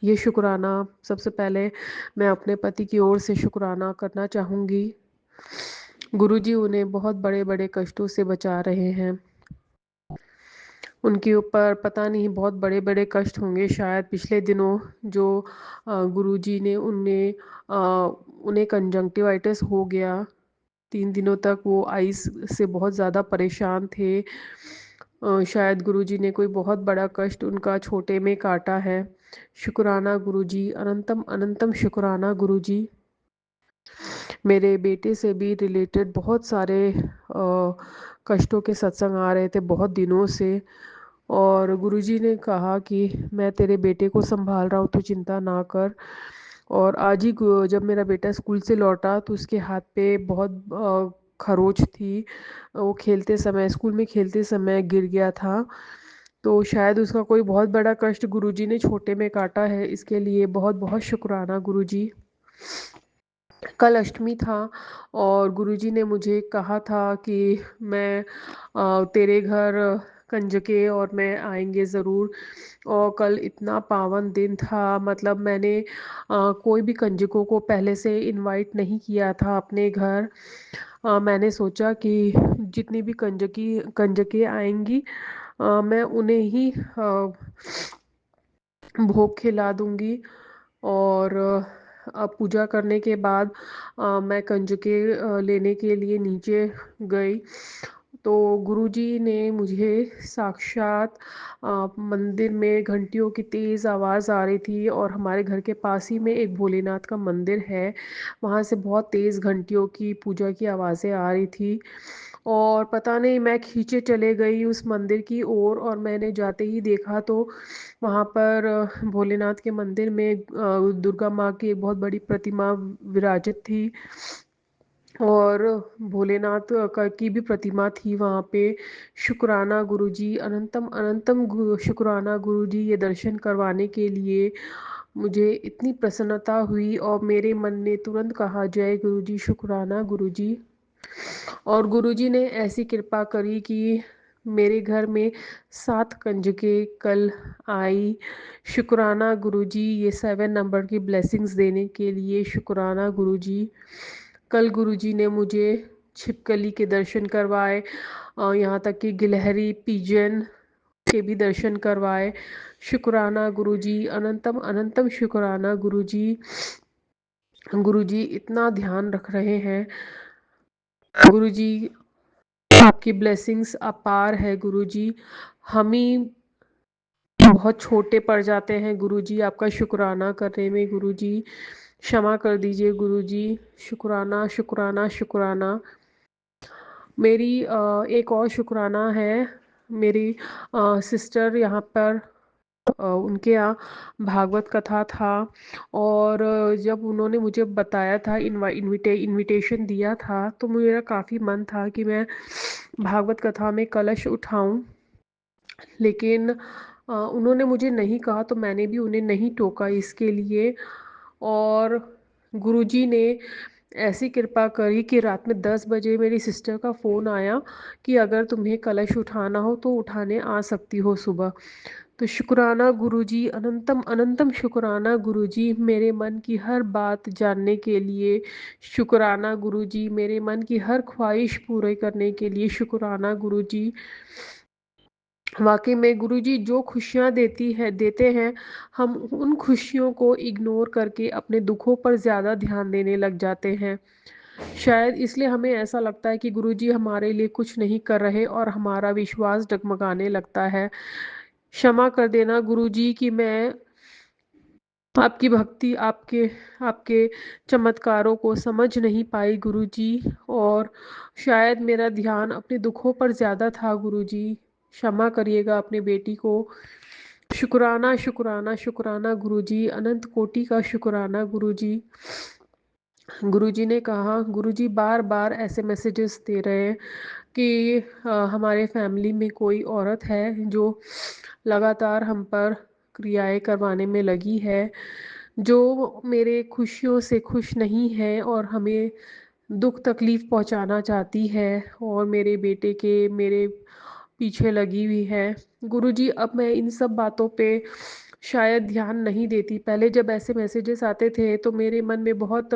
ये शुक्राना सबसे पहले मैं अपने पति की ओर से शुक्राना करना चाहूँगी। गुरुजी उन्हें बहुत बड़े बड़े कष्टों से बचा रहे हैं। उनके ऊपर पता नहीं बहुत बड़े बड़े कष्ट होंगे शायद पिछले दिनों जो गुरुजी ने उन्हें कंजंक्टिवाइटिस हो गया। 3 दिनों तक वो आइस से बहुत ज़्यादा परेशान थे। शायद गुरुजी ने कोई बहुत बड़ा कष्ट उनका छोटे में काटा है। शुक्राना गुरुजी, अनंतम अनंतम शुक्राना गुरुजी। मेरे बेटे से भी रिलेटेड बहुत सारे कष्टों के सत्संग आ रहे थे बहुत दिनों से, और गुरुजी ने कहा कि मैं तेरे बेटे को संभाल रहा हूँ, तो चिंता ना कर। और आज ही जब मेरा बेटा स्कूल से लौटा तो उसके हाथ पे बहुत खरोच थी। वो खेलते समय, स्कूल में खेलते समय गिर गया था। तो शायद उसका कोई बहुत बड़ा कष्ट गुरुजी ने छोटे में काटा है। इसके लिए बहुत बहुत शुक्राना गुरुजी। कल अष्टमी था और गुरुजी ने मुझे कहा था कि मैं तेरे घर कंजके और मैं आएंगे ज़रूर। और कल इतना पावन दिन था, मतलब मैंने कोई भी कंजकों को पहले से इनवाइट नहीं किया था अपने घर। मैंने सोचा कि जितनी भी कंजके आएंगी मैं उन्हें ही भोग खिला दूंगी। और अब पूजा करने के बाद मैं कंजके लेने के लिए नीचे गई तो गुरुजी ने मुझे साक्षात मंदिर में घंटियों की तेज़ आवाज़ आ रही थी, और हमारे घर के पास ही में एक भोलेनाथ का मंदिर है, वहाँ से बहुत तेज़ घंटियों की पूजा की आवाज़ें आ रही थी। और पता नहीं मैं खींचे चले गई उस मंदिर की ओर, और मैंने जाते ही देखा तो वहाँ पर भोलेनाथ के मंदिर में दुर्गा माँ की एक बहुत बड़ी प्रतिमा विराजित थी, और भोलेनाथ की भी प्रतिमा थी वहाँ पे। शुक्राना गुरुजी, अनंतम अनंतम शुक्राना गुरुजी, ये दर्शन करवाने के लिए मुझे इतनी प्रसन्नता हुई और मेरे मन ने तुरंत कहा जय गुरुजी, शुक्राना गुरुजी। और गुरुजी ने ऐसी कृपा करी कि मेरे घर में 7 कंजके कल आई। शुक्राना गुरुजी, ये 7 नंबर की ब्लेसिंग्स देने के लिए शुक्राना गुरुजी। कल गुरुजी ने मुझे छिपकली के दर्शन करवाए, यहाँ तक कि गिलहरी, पिजन के भी दर्शन करवाए। शुक्राना गुरुजी, अनंतम अनंतम शुक्राना गुरुजी। गुरुजी इतना ध्यान रख रहे हैं। गुरुजी आपकी ब्लेसिंग्स अपार है गुरुजी। हम ही बहुत छोटे पड़ जाते हैं गुरुजी आपका शुक्राना करने में। गुरुजी क्षमा कर दीजिए गुरुजी। शुक्राना शुक्राना शुक्राना। मेरी एक और शुक्राना है। मेरी सिस्टर यहाँ पर उनके यहाँ भागवत कथा था, और जब उन्होंने मुझे बताया था, इनविटेशन दिया था, तो मेरा काफ़ी मन था कि मैं भागवत कथा में कलश उठाऊं, लेकिन उन्होंने मुझे नहीं कहा, तो मैंने भी उन्हें नहीं टोका इसके लिए। और गुरुजी ने ऐसी कृपा करी कि रात में 10 बजे मेरी सिस्टर का फ़ोन आया कि अगर तुम्हें कलश उठाना हो तो उठाने आ सकती हो सुबह। तो शुक्राना गुरुजी, अनंतम अनंतम शुक्राना गुरुजी, मेरे मन की हर बात जानने के लिए। शुक्राना गुरुजी, मेरे मन की हर ख्वाहिश पूरे करने के लिए। शुक्राना गुरुजी। वाकई में गुरुजी जो खुशियाँ देते हैं, हम उन खुशियों को इग्नोर करके अपने दुखों पर ज़्यादा ध्यान देने लग जाते हैं। शायद इसलिए हमें ऐसा लगता है कि गुरुजी हमारे लिए कुछ नहीं कर रहे, और हमारा विश्वास डगमगाने लगता है। क्षमा कर देना गुरुजी कि मैं आपकी भक्ति, आपके आपके चमत्कारों को समझ नहीं पाई गुरुजी, और शायद मेरा ध्यान अपने दुखों पर ज़्यादा था गुरुजी। क्षमा करिएगा अपने बेटी को। शुक्राना शुक्राना शुक्राना गुरुजी, अनंत कोटि का शुक्राना गुरुजी। गुरुजी ने कहा, गुरुजी बार बार ऐसे मैसेजेस दे रहे हैं कि हमारे फैमिली में कोई औरत है जो लगातार हम पर क्रियाएं करवाने में लगी है, जो मेरे खुशियों से खुश नहीं है और हमें दुख तकलीफ़ पहुंचाना चाहती है, और मेरे बेटे के मेरे पीछे लगी हुई है। गुरुजी अब मैं इन सब बातों पे शायद ध्यान नहीं देती। पहले जब ऐसे मैसेजेस आते थे तो मेरे मन में बहुत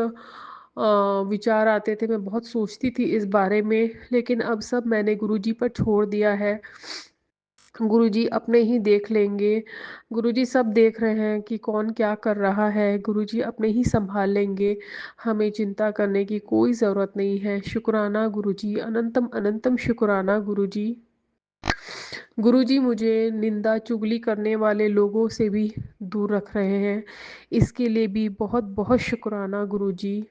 विचार आते थे, मैं बहुत सोचती थी इस बारे में, लेकिन अब सब मैंने गुरुजी पर छोड़ दिया है। गुरुजी अपने ही देख लेंगे। गुरुजी सब देख रहे हैं कि कौन क्या कर रहा है। गुरुजी अपने ही संभाल लेंगे। हमें चिंता करने की कोई ज़रूरत नहीं है। शुक्राना गुरुजी, अनंतम अनंतम शुक्राना गुरुजी। गुरुजी मुझे निंदा चुगली करने वाले लोगों से भी दूर रख रहे हैं, इसके लिए भी बहुत बहुत शुक्राना गुरुजी।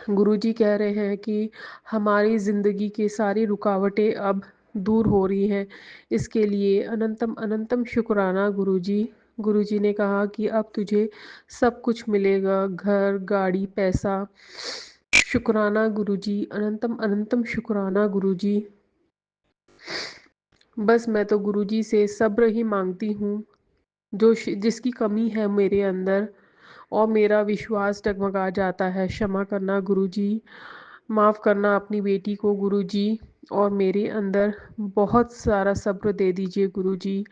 गुरुजी कह रहे हैं कि हमारी ज़िंदगी की सारी रुकावटें अब दूर हो रही हैं, इसके लिए अनंतम अनंतम शुक्राना गुरुजी। गुरुजी ने कहा कि अब तुझे सब कुछ मिलेगा, घर, गाड़ी, पैसा। शुक्राना गुरुजी, अनंतम अनंतम शुक्राना गुरुजी। बस मैं तो गुरुजी से सब्र ही मांगती हूँ, जिसकी कमी है मेरे अंदर, और मेरा विश्वास डगमगा जाता है। क्षमा करना गुरुजी, माफ़ करना अपनी बेटी को गुरुजी, और मेरे अंदर बहुत सारा सब्र दे दीजिए गुरुजी।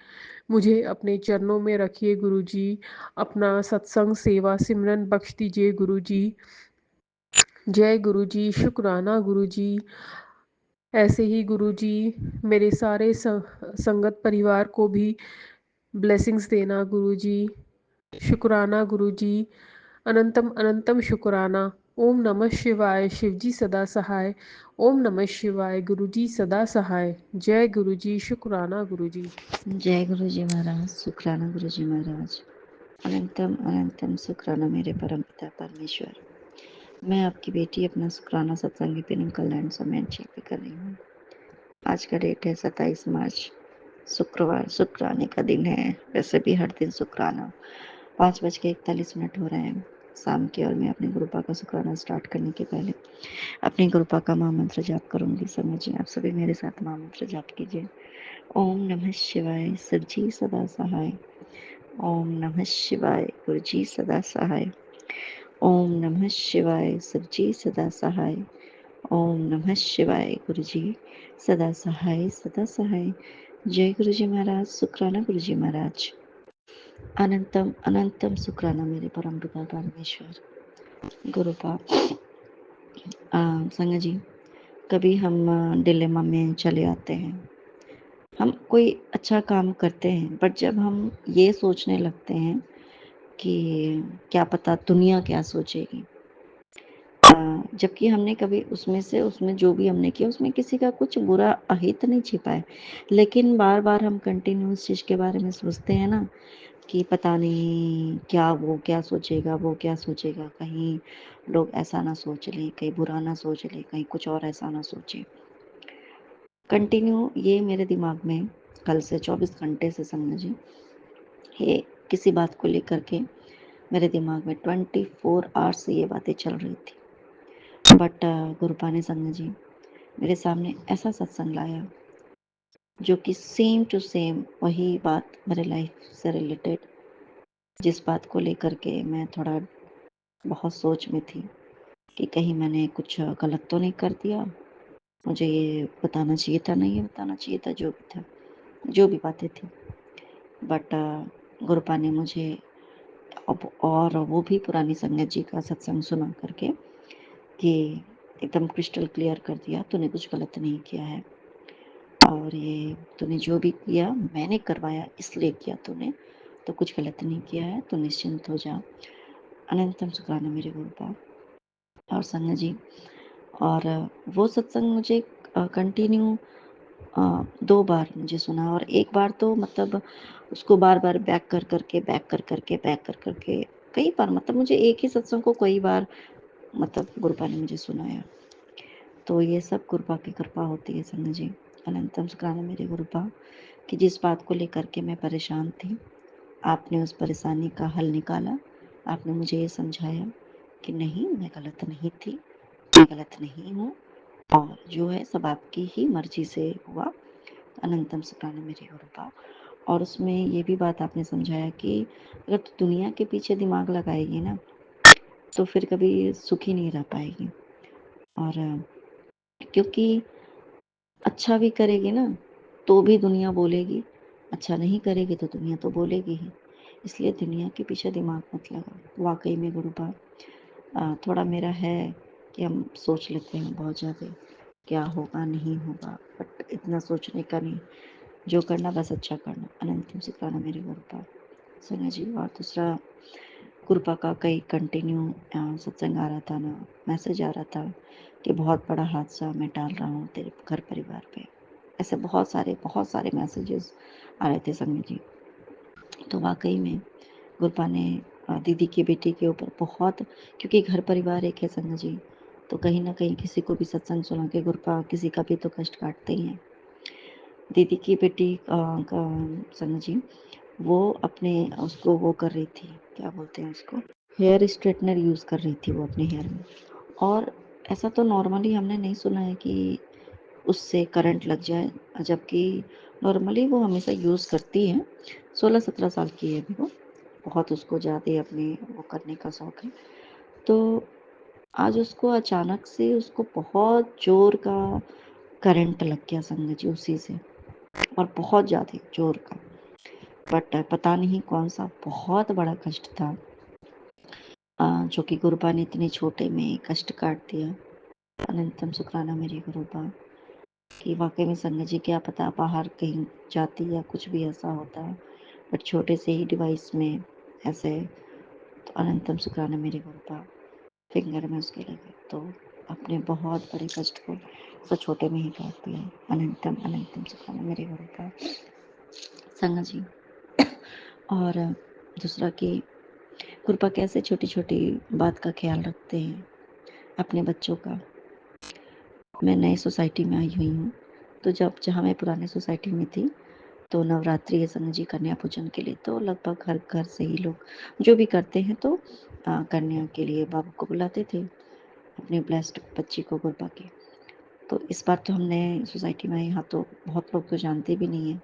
मुझे अपने चरणों में रखिए गुरुजी। अपना सत्संग सेवा सिमरन बख्श दीजिए गुरुजी। जय गुरुजी। शुक्राना गुरुजी। ऐसे ही गुरुजी मेरे सारे संगत परिवार को भी ब्लेसिंग्स देना गुरुजी। शुक्राना गुरुजी, अनंतम अनंतम शुक्राना। ओम नमः शिवाय। शिवजी सदा सहाय। ओम नमः शिवाय। गुरुजी सदा सहाय। जय गुरुजी। शुक्राना गुरुजी। जय गुरु जी महाराज। शुक्राना गुरु जी महाराज। अनंतम अनंतम शुक्राना मेरे परम पिता परमेश्वर। मैं आपकी बेटी अपना शुक्राना सत्संगी पिन कल्याण समय पे कर रही हूँ। आज का डेट है 27 मार्च, शुक्रवार। शुक्राने का दिन है। वैसे भी हर दिन शुक्राना 5:41 हो रहे हैं शाम के, और मैं अपने गुरुपा का शुक्राना स्टार्ट करने के पहले अपनी गुरुपा का महामंत्र जाप करूंगी। समझिए, आप सभी मेरे साथ महामंत्र जाप कीजिए। ओम नमः शिवाय। शिवजी सदा सहाय। ओम नमः शिवाय। गुरुजी सदा सहाय। ओम नमः शिवाय। शिवजी सदा सहाय। ओम नमः शिवाय। गुरुजी सदा सहाय, सदा सहाय। जय गुरुजी महाराज। शुक्राना गुरुजी महाराज। अनंतम अनंतम शुक्राना मेरे परम पिता परमेश्वर। गुरुपा संगत जी, कभी हम डिलेमा में चले आते हैं हम कोई अच्छा काम करते हैं, बट जब हम ये सोचने लगते हैं कि क्या पता दुनिया क्या सोचेगी, जबकि हमने कभी उसमें जो भी हमने किया उसमें किसी का कुछ बुरा अहित नहीं छिपा है, लेकिन बार-बार हम कंटिन्यू उस चीज़ के बारे में सोचते हैं ना कि पता नहीं क्या वो क्या सोचेगा, वो क्या सोचेगा, कहीं लोग ऐसा ना सोच लें, कहीं बुरा ना सोच लें, कहीं कुछ और ऐसा ना सोचें। कंटिन्यू ये मेरे दिमाग में कल से 24 घंटे से समझ लीजिए, ये किसी बात को लेकर के मेरे दिमाग में 24 आवर्स ये बातें चल रही थी। बट गुरुपा ने संगत जी मेरे सामने ऐसा सत्संग लाया जो कि सेम टू सेम वही बात मेरे लाइफ से रिलेटेड, जिस बात को लेकर के मैं थोड़ा बहुत सोच में थी कि कहीं मैंने कुछ गलत तो नहीं कर दिया, मुझे ये बताना चाहिए था, नहीं ये बताना चाहिए था, जो भी था, जो भी बातें थी। बट गुरुपा ने मुझे अब और वो भी पुरानी संगत जी का सत्संग सुना करके कि एकदम क्रिस्टल क्लियर कर दिया, तूने कुछ गलत नहीं किया है और ये तूने जो भी किया मैंने करवाया इसलिए किया, तूने तो कुछ गलत नहीं किया है, तू निश्चिंत हो जा। अनंतम सुखाना मेरे गुरुपा और संगत जी। और वो सत्संग मुझे कंटिन्यू 2 बार मुझे सुना और एक बार तो मतलब उसको बार-बार बैक कर के कई बार, मतलब मुझे एक ही सत्संग को कई बार मतलब गुरुपा ने मुझे सुनाया। तो ये सब गुरुपा की कृपा होती है संगत जी। अनंतम सुखाना मेरे गुरुपा कि जिस बात को लेकर के मैं परेशान थी, आपने उस परेशानी का हल निकाला। आपने मुझे ये समझाया कि नहीं मैं गलत नहीं थी, मैं गलत नहीं हूँ और जो है सब आपकी ही मर्ज़ी से हुआ। अनंतम सुखाना मेरे गुरुपा। और उसमें ये भी बात आपने समझाया कि अगर तू दुनिया के पीछे दिमाग लगाएगी ना, तो फिर कभी सुखी नहीं रह पाएगी। और क्योंकि अच्छा भी करेगी ना, तो भी दुनिया बोलेगी, अच्छा नहीं करेगी तो दुनिया तो बोलेगी ही। इसलिए दुनिया के पीछे दिमाग मत लगाओ। वाक़ई में गुरुपा थोड़ा मेरा है कि हम सोच लेते हैं बहुत ज़्यादा, क्या होगा नहीं होगा, बट इतना सोचने का नहीं, जो करना बस अच्छा करना। अनंतम सुखाना मेरे गुरुपा संगत जी। और दूसरा गुरुपा का कई कंटिन्यू सत्संग आ रहा था ना, मैसेज आ रहा था कि बहुत बड़ा हादसा मैं टाल रहा हूँ तेरे घर परिवार पे। ऐसे बहुत सारे मैसेजेस आ रहे थे संगत जी। तो वाकई में गुरुपा ने दीदी की बेटी के ऊपर बहुत, क्योंकि घर परिवार एक है संगत जी, तो कहीं ना कहीं किसी को भी सत्संग सुना के गुरुपा किसी का भी तो कष्ट काटते ही हैं। दीदी की बेटी का संगत जी वो अपने उसको वो कर रही थी, क्या बोलते हैं उसको, हेयर स्ट्रेटनर यूज़ कर रही थी वो अपने हेयर में। और ऐसा तो नॉर्मली हमने नहीं सुना है कि उससे करंट लग जाए, जबकि नॉर्मली वो हमेशा यूज़ करती है। 16-17 साल की है अभी वो, बहुत उसको ज़्यादा अपने वो करने का शौक है। तो आज उसको अचानक से उसको बहुत ज़ोर का करंट लग गया संगत जी उसी से, और बहुत ज़्यादा ज़ोर का। बट पता नहीं कौन सा बहुत बड़ा कष्ट था जो कि गुरुपा ने इतने छोटे में कष्ट काट दिया। अनंतम शुक्राना मेरी गुरुपा कि वाकई में संगत जी क्या पता बाहर कहीं जाती या कुछ भी ऐसा होता है, बट छोटे से ही डिवाइस में ऐसे। तो अनंतम शुक्राना मेरी गुरुपा फिंगर में उसके लगे तो अपने बहुत बड़े कष्ट को तो छोटे में ही काट दिया। अनंतम अनंतम शुक्राना मेरी गुरुपा संगत जी। और दूसरा कि गुरुपा कैसे छोटी छोटी बात का ख्याल रखते हैं अपने बच्चों का। मैं नई सोसाइटी में आई हुई हूँ, तो जहाँ मैं पुराने सोसाइटी में थी, तो नवरात्रि है संगत जी कन्या पूजन के लिए, तो लगभग हर घर से ही लोग जो भी करते हैं तो कन्या के लिए बाबू को बुलाते थे, अपने ब्लेस्ड बच्ची को गुरुपा की। तो इस बार तो हमने सोसाइटी में यहाँ तो बहुत लोग तो जानते भी नहीं हैं,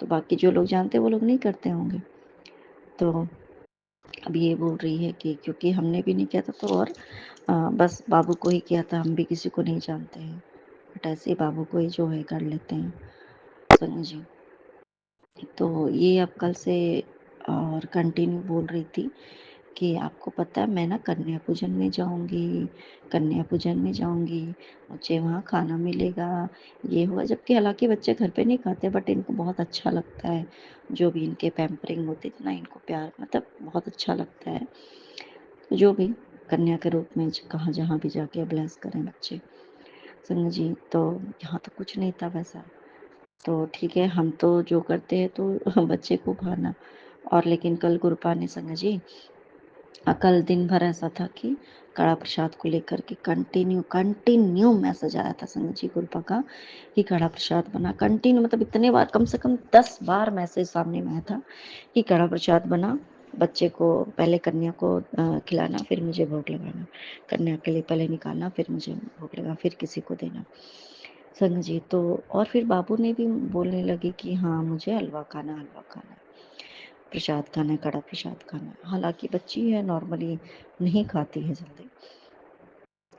तो बाकी जो लोग जानते हैं वो लोग नहीं करते होंगे। तो अब ये बोल रही है कि क्योंकि हमने भी नहीं किया था तो और बस बाबू को ही किया था, हम भी किसी को नहीं जानते हैं, बट ऐसे ही बाबू को ही जो है कर लेते हैं संगत जी। तो ये अब कल से और कंटिन्यू बोल रही थी कि आपको पता है मैं ना कन्या पूजन में जाऊंगी, मुझे वहाँ खाना मिलेगा, ये हुआ। जबकि हालांकि बच्चे घर पे नहीं खाते, बट इनको बहुत अच्छा लगता है, जो भी इनके पैम्परिंग होती है ना, इनको प्यार मतलब बहुत अच्छा लगता है। जो भी कन्या के रूप में कहाँ जहाँ भी जाके ब्लेस करें बच्चे। संग जी, तो यहाँ तो कुछ नहीं था वैसा। तो ठीक है, हम तो जो करते हैं तो बच्चे को खाना। और लेकिन कल गुरुपा ने संग जी, कल दिन भर ऐसा था कि कड़ा प्रसाद को लेकर के कंटिन्यू मैसेज आया था संग जी गुरुपा का कि कड़ा प्रसाद बना। कंटिन्यू मतलब इतने बार, कम से कम 10 बार मैसेज सामने में आया था कि कड़ा प्रसाद बना, बच्चे को पहले कन्या को खिलाना, फिर मुझे भोग लगाना, कन्या के लिए पहले निकालना, फिर मुझे भोग लगाना, फिर किसी को देना। संग जी तो और फिर बाबू ने भी बोलने लगे कि हाँ मुझे हलवा खाना है, प्रसाद खाना है, कड़ा प्रसाद खाना है। हालांकि बच्ची है, नॉर्मली नहीं खाती है जल्दी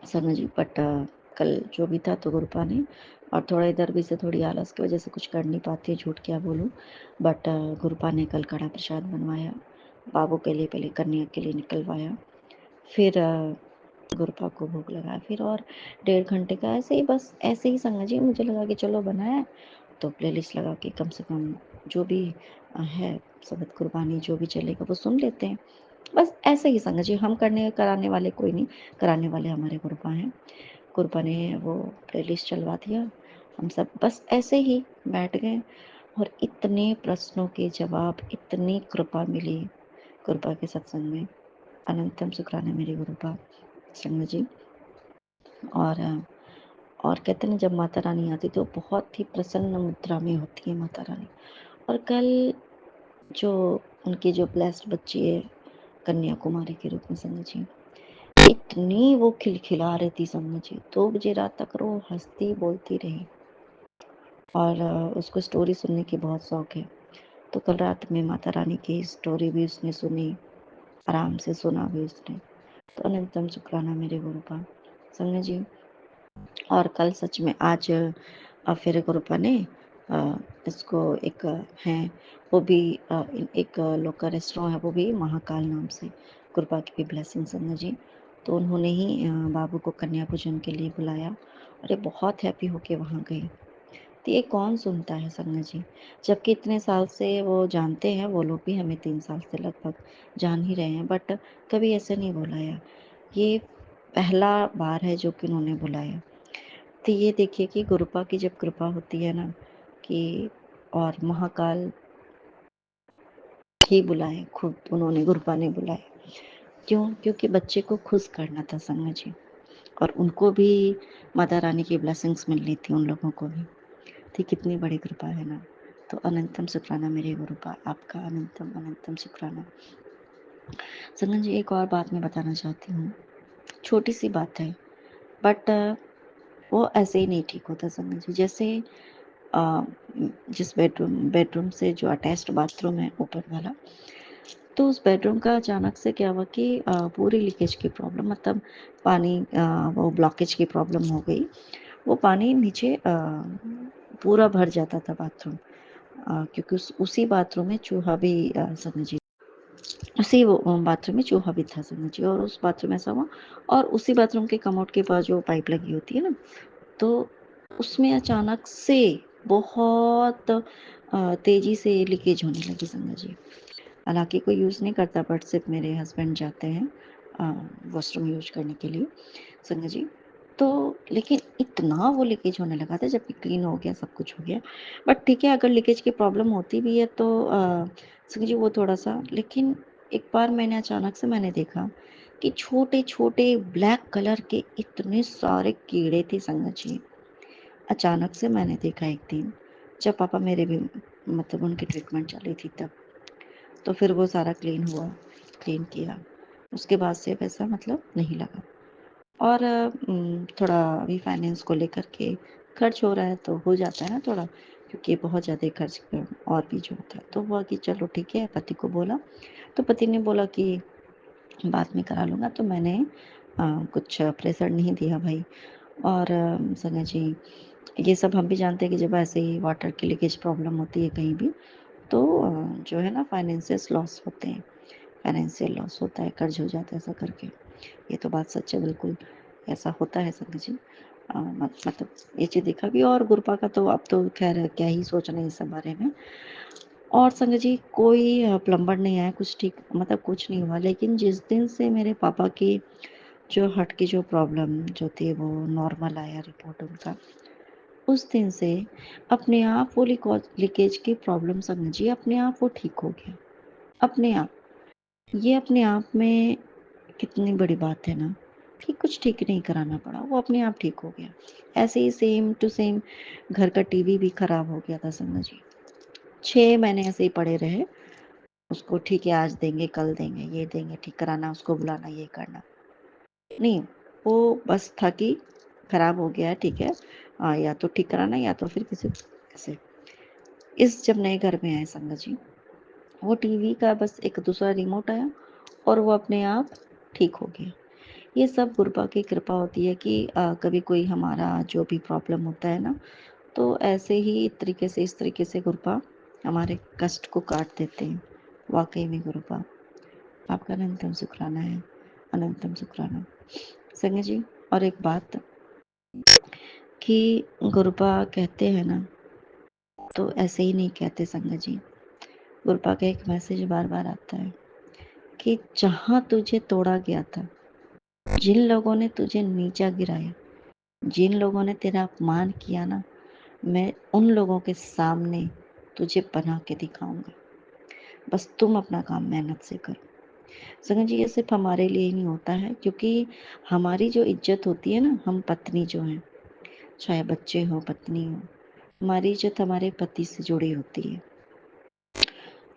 संग जी, बट कल जो भी था तो गुरुपा ने, और थोड़ा इधर भी से थोड़ी आलस की वजह से कुछ कर नहीं पाती है, झूठ क्या बोलूँ, बट गुरुपा ने कल कड़ा प्रसाद बनवाया, बाबू के लिए पहले कन्या के लिए निकलवाया, फिर गुरुपा को भोग लगाया, फिर और 1.5 घंटे का ऐसे ही संग जी मुझे लगा कि चलो बनाया तो प्लेलिस्ट लगा के कम से कम जो भी है सबद कुर्बानी जो भी चलेगा वो सुन लेते हैं। बस ऐसे ही संग जी, हम कराने वाले कोई नहीं, कराने वाले हमारे गुरुपा हैं। गुरुपा ने वो प्लेलिस्ट चलवा दिया, हम सब बस ऐसे ही बैठ गए, और इतने प्रश्नों के जवाब, इतनी कृपा मिली गुरुपा के सत्संग में। अनंतम शुक्राना मेरे गुरुपा संग जी। और कहते हैं जब माता रानी आती तो बहुत ही प्रसन्न मुद्रा में होती है माता रानी। और कल जो उनकी जो ब्लेस्ड बच्ची है कन्याकुमारी के रूप में संग जी, इतनी वो खिलखिला रही थी संग जी, 2 बजे रात तक वो हंसती बोलती रही। और उसको स्टोरी सुनने की बहुत शौक है, तो कल रात में माता रानी की स्टोरी भी उसने सुनी, आराम से सुना भी उसने। तो अनंतम शुक्राना मेरे गुरुपा संग जी। और कल सच में आज फिर गुरुपा ने इसको एक है वो भी एक लोकल रेस्टोरेंट है, वो भी महाकाल नाम से, गुरुपा की भी ब्लेसिंग संग जी। तो उन्होंने ही बाबू को कन्या पूजन के लिए बुलाया, और ये बहुत हैप्पी होके वहाँ गई। तो ये कौन सुनता है संग जी, जबकि इतने साल से वो जानते हैं, वो लोग भी हमें 3 साल से लगभग जान ही रहे हैं, बट कभी ऐसे नहीं बुलाया। ये पहला बार है जो कि उन्होंने बुलाया। तो ये देखिए कि गुरुपा की जब कृपा होती है ना, कि और महाकाल ही बुलाए, खुद उन्होंने गुरुपा ने बुलाए। क्यों? क्योंकि बच्चे को खुश करना था संग जी, और उनको भी माता रानी की ब्लेसिंग्स मिलनी थी, उन लोगों को भी थी। कितनी बड़ी कृपा है ना। तो अनंतम शुक्राना मेरे गुरुपा, आपका अनंतम अनंतम शुक्राना। संगन जी एक और बात मैं बताना चाहती हूँ, छोटी सी बात है, बट वो ऐसे ही नहीं ठीक होता संगन जी। जैसे जिस बेडरूम से जो अटैच्ड बाथरूम है ऊपर वाला, तो उस बेडरूम का अचानक से क्या हुआ कि पूरी लीकेज की प्रॉब्लम, मतलब पानी वो ब्लॉकेज की प्रॉब्लम हो गई। वो पानी नीचे पूरा भर जाता था बाथरूम, क्योंकि उसी बाथरूम में चूहा भी समझिए, उसी वो बाथरूम में चूहा भी था समझिए, और उस बाथरूम में ऐसा हुआ। और उसी बाथरूम के कमोड के पास जो पाइप लगी होती है ना, तो उसमें अचानक से बहुत तेज़ी से लीकेज होने लगी समझिए। हालांकि कोई यूज़ नहीं करता, बट सिर्फ मेरे हस्बैंड जाते हैं वॉशरूम यूज करने के लिए संग जी। तो लेकिन इतना वो लीकेज होने लगा था, जबकि क्लीन हो गया, सब कुछ हो गया। बट ठीक है, अगर लीकेज की प्रॉब्लम होती भी है तो संग जी वो थोड़ा सा, लेकिन एक बार अचानक से मैंने देखा कि छोटे छोटे ब्लैक कलर के इतने सारे कीड़े थे संग जी। अचानक से मैंने देखा एक दिन, जब पापा मेरे भी मतलब उनकी ट्रीटमेंट चली थी तब। तो फिर वो सारा क्लीन किया, उसके बाद से वैसा मतलब नहीं लगा। और थोड़ा अभी फाइनेंस को लेकर के खर्च हो रहा है, तो हो जाता है ना थोड़ा, क्योंकि बहुत ज़्यादा खर्च और भी जो होता है। तो हुआ कि चलो ठीक है, पति को बोला, तो पति ने बोला कि बाद में करा लूँगा। तो मैंने कुछ प्रेशर नहीं दिया भाई। और संगा जी ये सब हम भी जानते हैं कि जब ऐसे ही वाटर की लीकेज प्रॉब्लम होती है कहीं भी, तो जो है ना फाइनेंशियल लॉस होते हैं, फाइनेंशियल लॉस होता है, कर्ज हो जाता है ऐसा करके। ये तो बात सच है, बिल्कुल ऐसा होता है संगत जी। मतलब ये चीज़ देखा भी। और गुरुपा का तो अब तो खैर क्या ही सोचना इस सब बारे में। और संगत जी कोई प्लम्बर नहीं आया, कुछ ठीक मतलब कुछ नहीं हुआ। लेकिन जिस दिन से मेरे पापा की जो हार्ट की जो प्रॉब्लम जो थी वो नॉर्मल आया रिपोर्ट उनका, उस दिन से अपने आप वो लीकेज की प्रॉब्लम संगत जी अपने आप वो ठीक हो गया, अपने आप। ये अपने आप में कितनी बड़ी बात है ना कि कुछ ठीक नहीं कराना पड़ा, वो अपने आप ठीक हो गया। ऐसे ही सेम टू सेम घर का टीवी भी खराब हो गया था संगत जी, 6 महीने ऐसे ही पड़े रहे। उसको ठीक है आज देंगे कल देंगे, ये देंगे, ठीक कराना, उसको बुलाना, ये करना नहीं। वो बस था कि खराब हो गया है, ठीक है या तो ठीक कराना या तो फिर किसी ऐसे। इस जब नए घर में आए संगत जी, वो टीवी का बस एक दूसरा रिमोट आया और वो अपने आप ठीक हो गया। ये सब गुरुपा की कृपा होती है कि कभी कोई हमारा जो भी प्रॉब्लम होता है ना, तो ऐसे ही तरीके से इस तरीके से गुरुपा हमारे कष्ट को काट देते हैं। वाकई में गुरुपा आपका अनंतम शुक्राना है, अनंतम शुक्राना संगत जी। और एक बात कि गुरुपा कहते हैं ना तो ऐसे ही नहीं कहते संगत जी। गुरुपा का एक मैसेज बार बार आता है कि जहाँ तुझे तोड़ा गया था, जिन लोगों ने तुझे नीचा गिराया, जिन लोगों ने तेरा अपमान किया ना, मैं उन लोगों के सामने तुझे बना के दिखाऊंगा। बस तुम अपना काम मेहनत से करो। संगत जी ये सिर्फ हमारे लिए ही नहीं होता है, क्योंकि हमारी जो इज्जत होती है ना, हम पत्नी जो हैं, चाहे बच्चे हो पत्नी हो, हमारी इज्जत हमारे पति से जुड़ी होती है।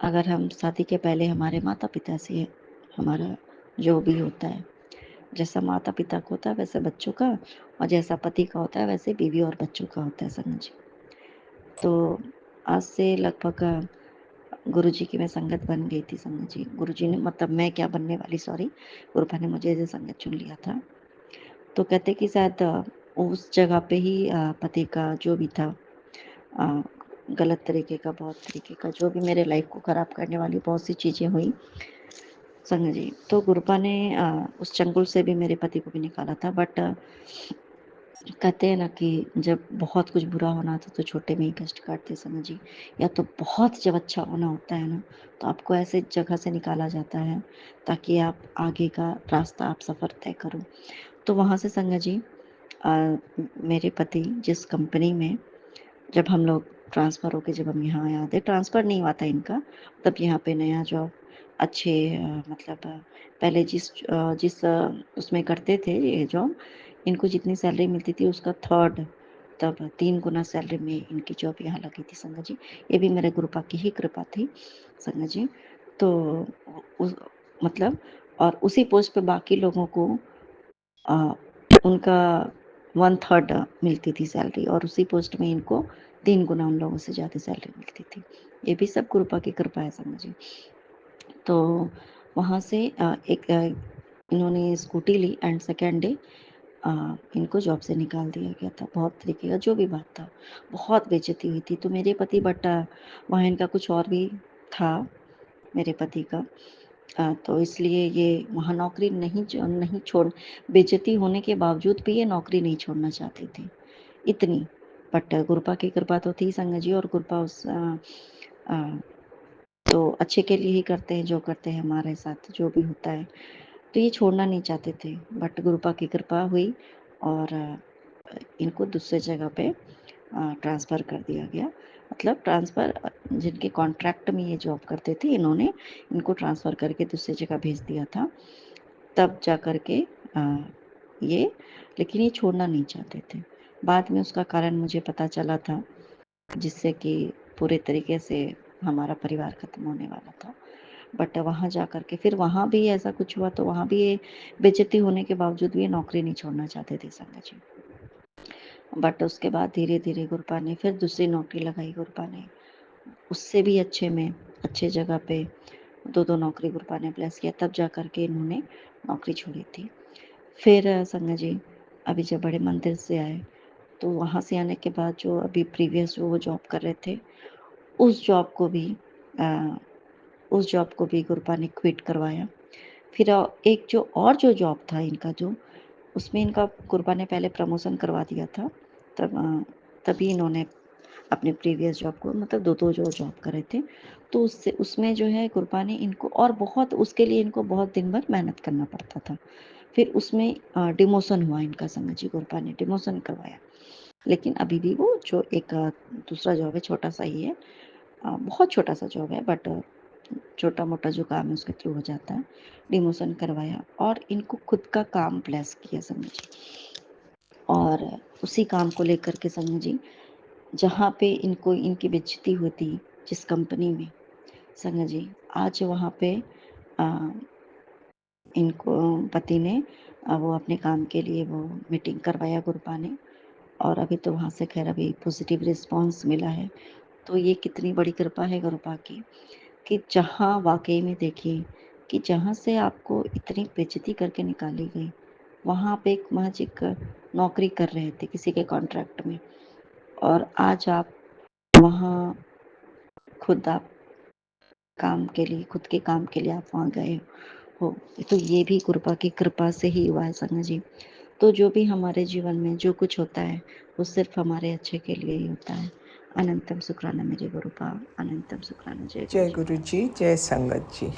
अगर हम शादी के पहले हमारे माता पिता से हमारा जो भी होता है, जैसा माता पिता का होता है वैसे बच्चों का, और जैसा पति का होता है वैसे बीवी और बच्चों का होता है संगत जी। तो आज से लगभग गुरुजी की मैं संगत बन गई थी संगत जी। गुरुजी ने मतलब मैं क्या बनने वाली, सॉरी, गुरुपा ने मुझे ऐसे संगत चुन लिया था। तो कहते कि शायद उस जगह पे ही पति का जो भी था गलत तरीके का, बहुत तरीके का, जो भी मेरे लाइफ को ख़राब करने वाली बहुत सी चीज़ें हुई संगत जी। तो गुरुपा ने उस चंगुल से भी मेरे पति को भी निकाला था। बट कहते हैं ना कि जब बहुत कुछ बुरा होना था तो छोटे में ही कष्ट काटते संगत जी, या तो बहुत जब अच्छा होना होता है ना तो आपको ऐसे जगह से निकाला जाता है ताकि आप आगे का रास्ता आप सफ़र तय करो। तो वहाँ से संगत जी मेरे पति जिस कंपनी में जब हम लोग ट्रांसफ़र होके जब हम यहाँ आए थे, ट्रांसफ़र नहीं हुआ था इनका, तब यहाँ पे नया जॉब अच्छे मतलब पहले जिस उसमें करते थे ये जॉब, इनको जितनी सैलरी मिलती थी उसका थर्ड, तब 3 गुना सैलरी में इनकी जॉब यहाँ लगी थी संगत जी। ये भी मेरे गुरुपा की ही कृपा थी संगत जी। तो उस मतलब और उसी पोस्ट पे बाकी लोगों को उनका 1/3 मिलती थी सैलरी, और उसी पोस्ट में इनको 3 गुना उन लोगों से ज़्यादा सैलरी मिलती थी। ये भी सब गुरुपा की कृपा है संगत जी। तो वहाँ से इन्होंने स्कूटी ली एंड सेकेंड डे इनको जॉब से निकाल दिया गया था। बहुत तरीके का जो भी बात था, बहुत बेइज्जती हुई थी। तो मेरे पति बट वहाँ इनका कुछ और भी था मेरे पति का, तो इसलिए ये वहाँ नौकरी नहीं छोड़, बेइज्जती होने के बावजूद भी ये नौकरी नहीं छोड़ना चाहते थे, इतनी। बट गुरुपा की कृपा तो थी संगत जी, और गुरुपा तो अच्छे के लिए ही करते हैं, जो करते हैं हमारे साथ जो भी होता है, तो ये छोड़ना नहीं चाहते थे। बट गुरुपा की कृपा हुई और इनको दूसरे जगह पे ट्रांसफ़र कर दिया गया। मतलब ट्रांसफ़र जिनके कॉन्ट्रैक्ट में ये जॉब करते थे, इन्होंने इनको ट्रांसफ़र करके दूसरी जगह भेज दिया था। तब जा कर के ये लेकिन ये छोड़ना नहीं चाहते थे। बाद में उसका कारण मुझे पता चला था, जिससे कि पूरे तरीके से हमारा परिवार ख़त्म होने वाला था। बट वहाँ जा कर के फिर वहाँ भी ऐसा कुछ हुआ, तो वहाँ भी ये बेइज्जती होने के बावजूद भी ये नौकरी नहीं छोड़ना चाहते थे संगत जी। बट उसके बाद धीरे-धीरे गुरुपा ने फिर दूसरी नौकरी लगाई गुरुपा ने, उससे भी अच्छे जगह पे 2-2 नौकरी गुरुपा ने प्लेस किया, तब जा कर के इन्होंने नौकरी छोड़ी थी। फिर संगत जी अभी जब बड़े मंदिर से आए, तो वहाँ से आने के बाद जो अभी प्रीवियस जो वो जॉब कर रहे थे, उस जॉब को भी उस जॉब को भी गुरुपा ने क्विट करवाया। फिर एक जो जॉब था इनका उसमें इनका गुरुपा ने पहले प्रमोशन करवा दिया था। तभी इन्होंने अपने प्रीवियस जॉब को मतलब दो जो जॉब कर रहे थे तो उसमें जो है गुरुपा ने इनको और उसके लिए इनको बहुत दिन भर मेहनत करना पड़ता था। फिर उसमें डिमोशन हुआ इनका संगत जी, गुरुपा ने डिमोशन करवाया। लेकिन अभी भी वो जो एक दूसरा जॉब है छोटा सा ही है, बहुत छोटा सा जॉब है बट छोटा मोटा जो काम है उसके थ्रू हो जाता है। डिमोशन करवाया और इनको खुद का काम प्लेस किया संगत जी। और उसी काम को लेकर के संगत जी जहाँ पे इनको इनकी बेइज्जती होती जिस कंपनी में संगत जी, आज वहाँ पे इनको पति ने वो अपने काम के लिए वो मीटिंग करवाया गुरुपा ने, और अभी तो वहाँ से खैर अभी पॉजिटिव रिस्पांस मिला है। तो ये कितनी बड़ी कृपा है गुरुपा की कि जहाँ वाकई में देखिए कि जहाँ से आपको इतनी बेइज्जती करके निकाली गई, वहाँ पे एक महज एक नौकरी कर रहे थे किसी के कॉन्ट्रैक्ट में, और आज आप वहाँ खुद आप काम के लिए खुद के काम के लिए आप वहाँ गए हो। तो ये भी गुरुपा की कृपा से ही हुआ है संगत जी। तो जो भी हमारे जीवन में जो कुछ होता है वो सिर्फ हमारे अच्छे के लिए ही होता है। अनंतम शुक्राना मेरे गुरुपा, अनंतम शुक्राना। जय गुरु जी, जय संगत जी।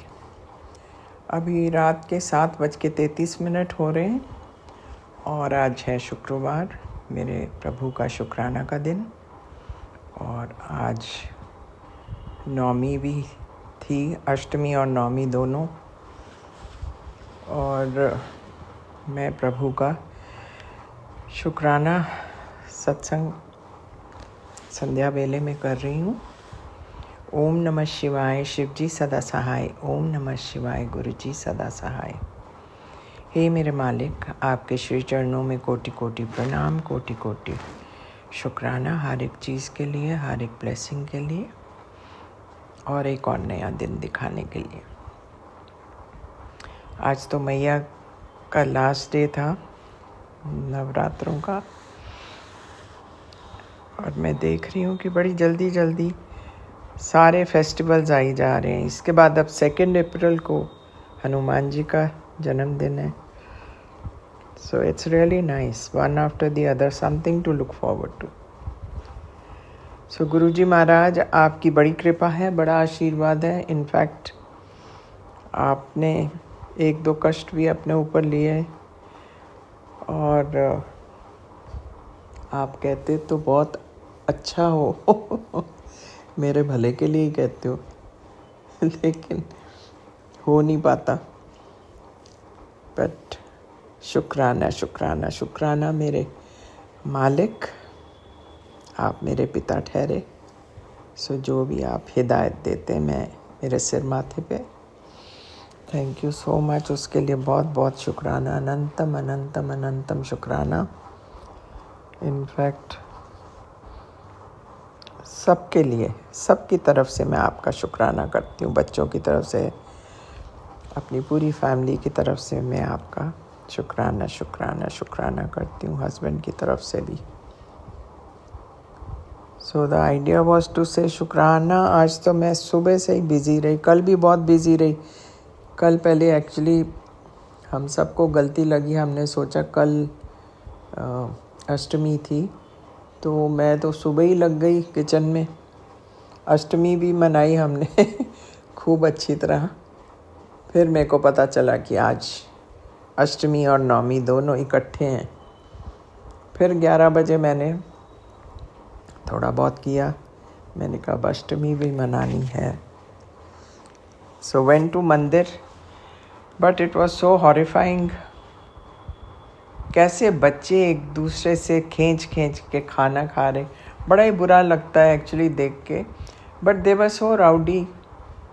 अभी रात के 7:33 हो रहे हैं और आज है शुक्रवार, मेरे प्रभु का शुक्राना का दिन। और आज नवमी भी थी, अष्टमी और नवमी दोनों। और मैं प्रभु का शुक्राना सत्संग संध्या वेले में कर रही हूँ। ओम नमः शिवाय, शिव जी सदा सहाय। ओम नमः शिवाय, गुरु जी सदा सहाय। हे मेरे मालिक, आपके श्री चरणों में कोटि कोटि प्रणाम, कोटि कोटि शुक्राना हर एक चीज़ के लिए, हर एक ब्लेसिंग के लिए और एक और नया दिन दिखाने के लिए। आज तो मैया का लास्ट डे था नवरात्रों का, और मैं देख रही हूँ कि बड़ी जल्दी जल्दी सारे फेस्टिवल्स आई जा रहे हैं। इसके बाद अब 2 अप्रैल को हनुमान जी का जन्मदिन है। So it's really nice, one after the other, something to look forward to. So Guru ji महाराज, आपकी बड़ी कृपा है, बड़ा आशीर्वाद है। इनफैक्ट आपने 1-2 कष्ट भी अपने ऊपर लिए और आप कहते तो बहुत अच्छा हो मेरे भले के लिए ही कहते हो लेकिन हो नहीं पाता। बट शुक्राना शुक्राना शुक्राना मेरे मालिक, आप मेरे पिता ठहरे। सो जो भी आप हिदायत देते मैं मेरे सिर माथे पे, थैंक यू सो मच। उसके लिए बहुत बहुत शुक्राना, अनंतम अनंतम अनंतम शुक्राना। इनफैक्ट सबके लिए, सबकी तरफ से मैं आपका शुक्राना करती हूँ। बच्चों की तरफ से, अपनी पूरी फैमिली की तरफ से मैं आपका शुक्राना शुक्राना शुक्राना करती हूँ, हस्बैंड की तरफ से भी। So the idea was to say शुक्राना। आज तो मैं सुबह से ही बिज़ी रही, कल भी बहुत बिज़ी रही। कल पहले एक्चुअली हम सबको गलती लगी, हमने सोचा कल अष्टमी थी तो मैं तो सुबह ही लग गई किचन में। अष्टमी भी मनाई हमने खूब अच्छी तरह। फिर मेरे को पता चला कि आज अष्टमी और नवमी दोनों इकट्ठे हैं। फिर 11 बजे मैंने थोड़ा बहुत किया, मैंने कहा अब अष्टमी भी मनानी है। सो वेंट टू मंदिर, but it was so horrifying. कैसे बच्चे एक दूसरे से खींच के खाना खा रहे, बड़ा ही बुरा लगता है एक्चुअली देख के। But they were so rowdy.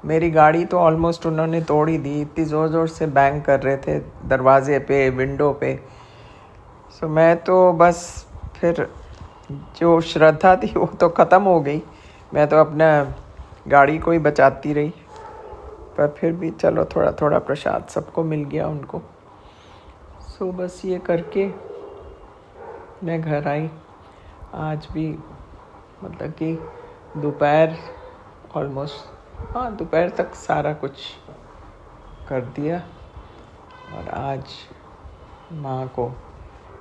मेरी गाड़ी तो ऑलमोस्ट उन्होंने तोड़ ही दी, इतनी ज़ोर ज़ोर से बैंग कर रहे थे दरवाजे पे, विंडो पे। सो मैं तो बस फिर जो श्रद्धा थी वो तो ख़त्म हो गई। मैं तो अपना गाड़ी को ही बचाती रही, पर फिर भी चलो थोड़ा थोड़ा प्रसाद सबको मिल गया उनको। सो बस ये करके मैं घर आई। आज भी मतलब कि दोपहर ऑलमोस्ट हाँ, दोपहर तक सारा कुछ कर दिया। और आज माँ को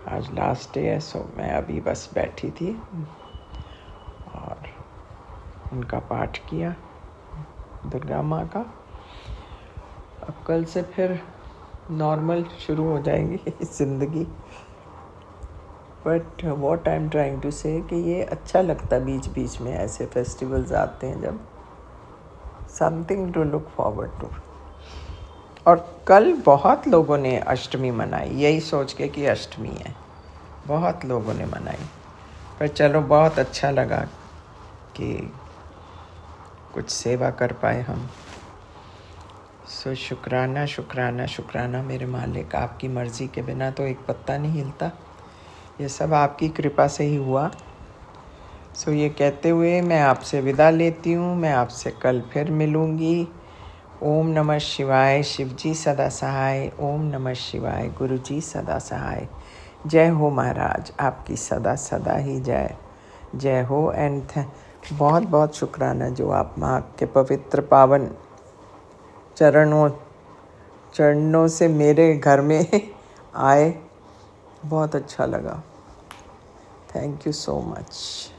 आज लास्ट डे है, सो मैं अभी बस बैठी थी और उनका पाठ किया दुर्गा माँ का। अब कल से फिर नॉर्मल शुरू हो जाएगी ज़िंदगी। But what I am trying to say कि ये अच्छा लगता है बीच बीच में ऐसे फेस्टिवल्स आते हैं जब, something to look forward to. और कल बहुत लोगों ने अष्टमी मनाई, यही सोच के कि अष्टमी है, बहुत लोगों ने मनाई। पर चलो, बहुत अच्छा लगा कि कुछ सेवा कर पाए हम। सो शुक्राना शुक्राना शुक्राना मेरे मालिक, आपकी मर्ज़ी के बिना तो एक पत्ता नहीं हिलता, ये सब आपकी कृपा से ही हुआ। सो ये कहते हुए मैं आपसे विदा लेती हूँ। मैं आपसे कल फिर मिलूँगी। ओम नमः शिवाय। शिवजी सदा सहाय। ओम नमः शिवाय। गुरुजी सदा सहाय। जय हो महाराज, आपकी सदा सदा ही जय जय हो। एंड बहुत बहुत शुक्राना जो आप माँ के पवित्र पावन चरणों से मेरे घर में आए, बहुत अच्छा लगा। Thank you so much.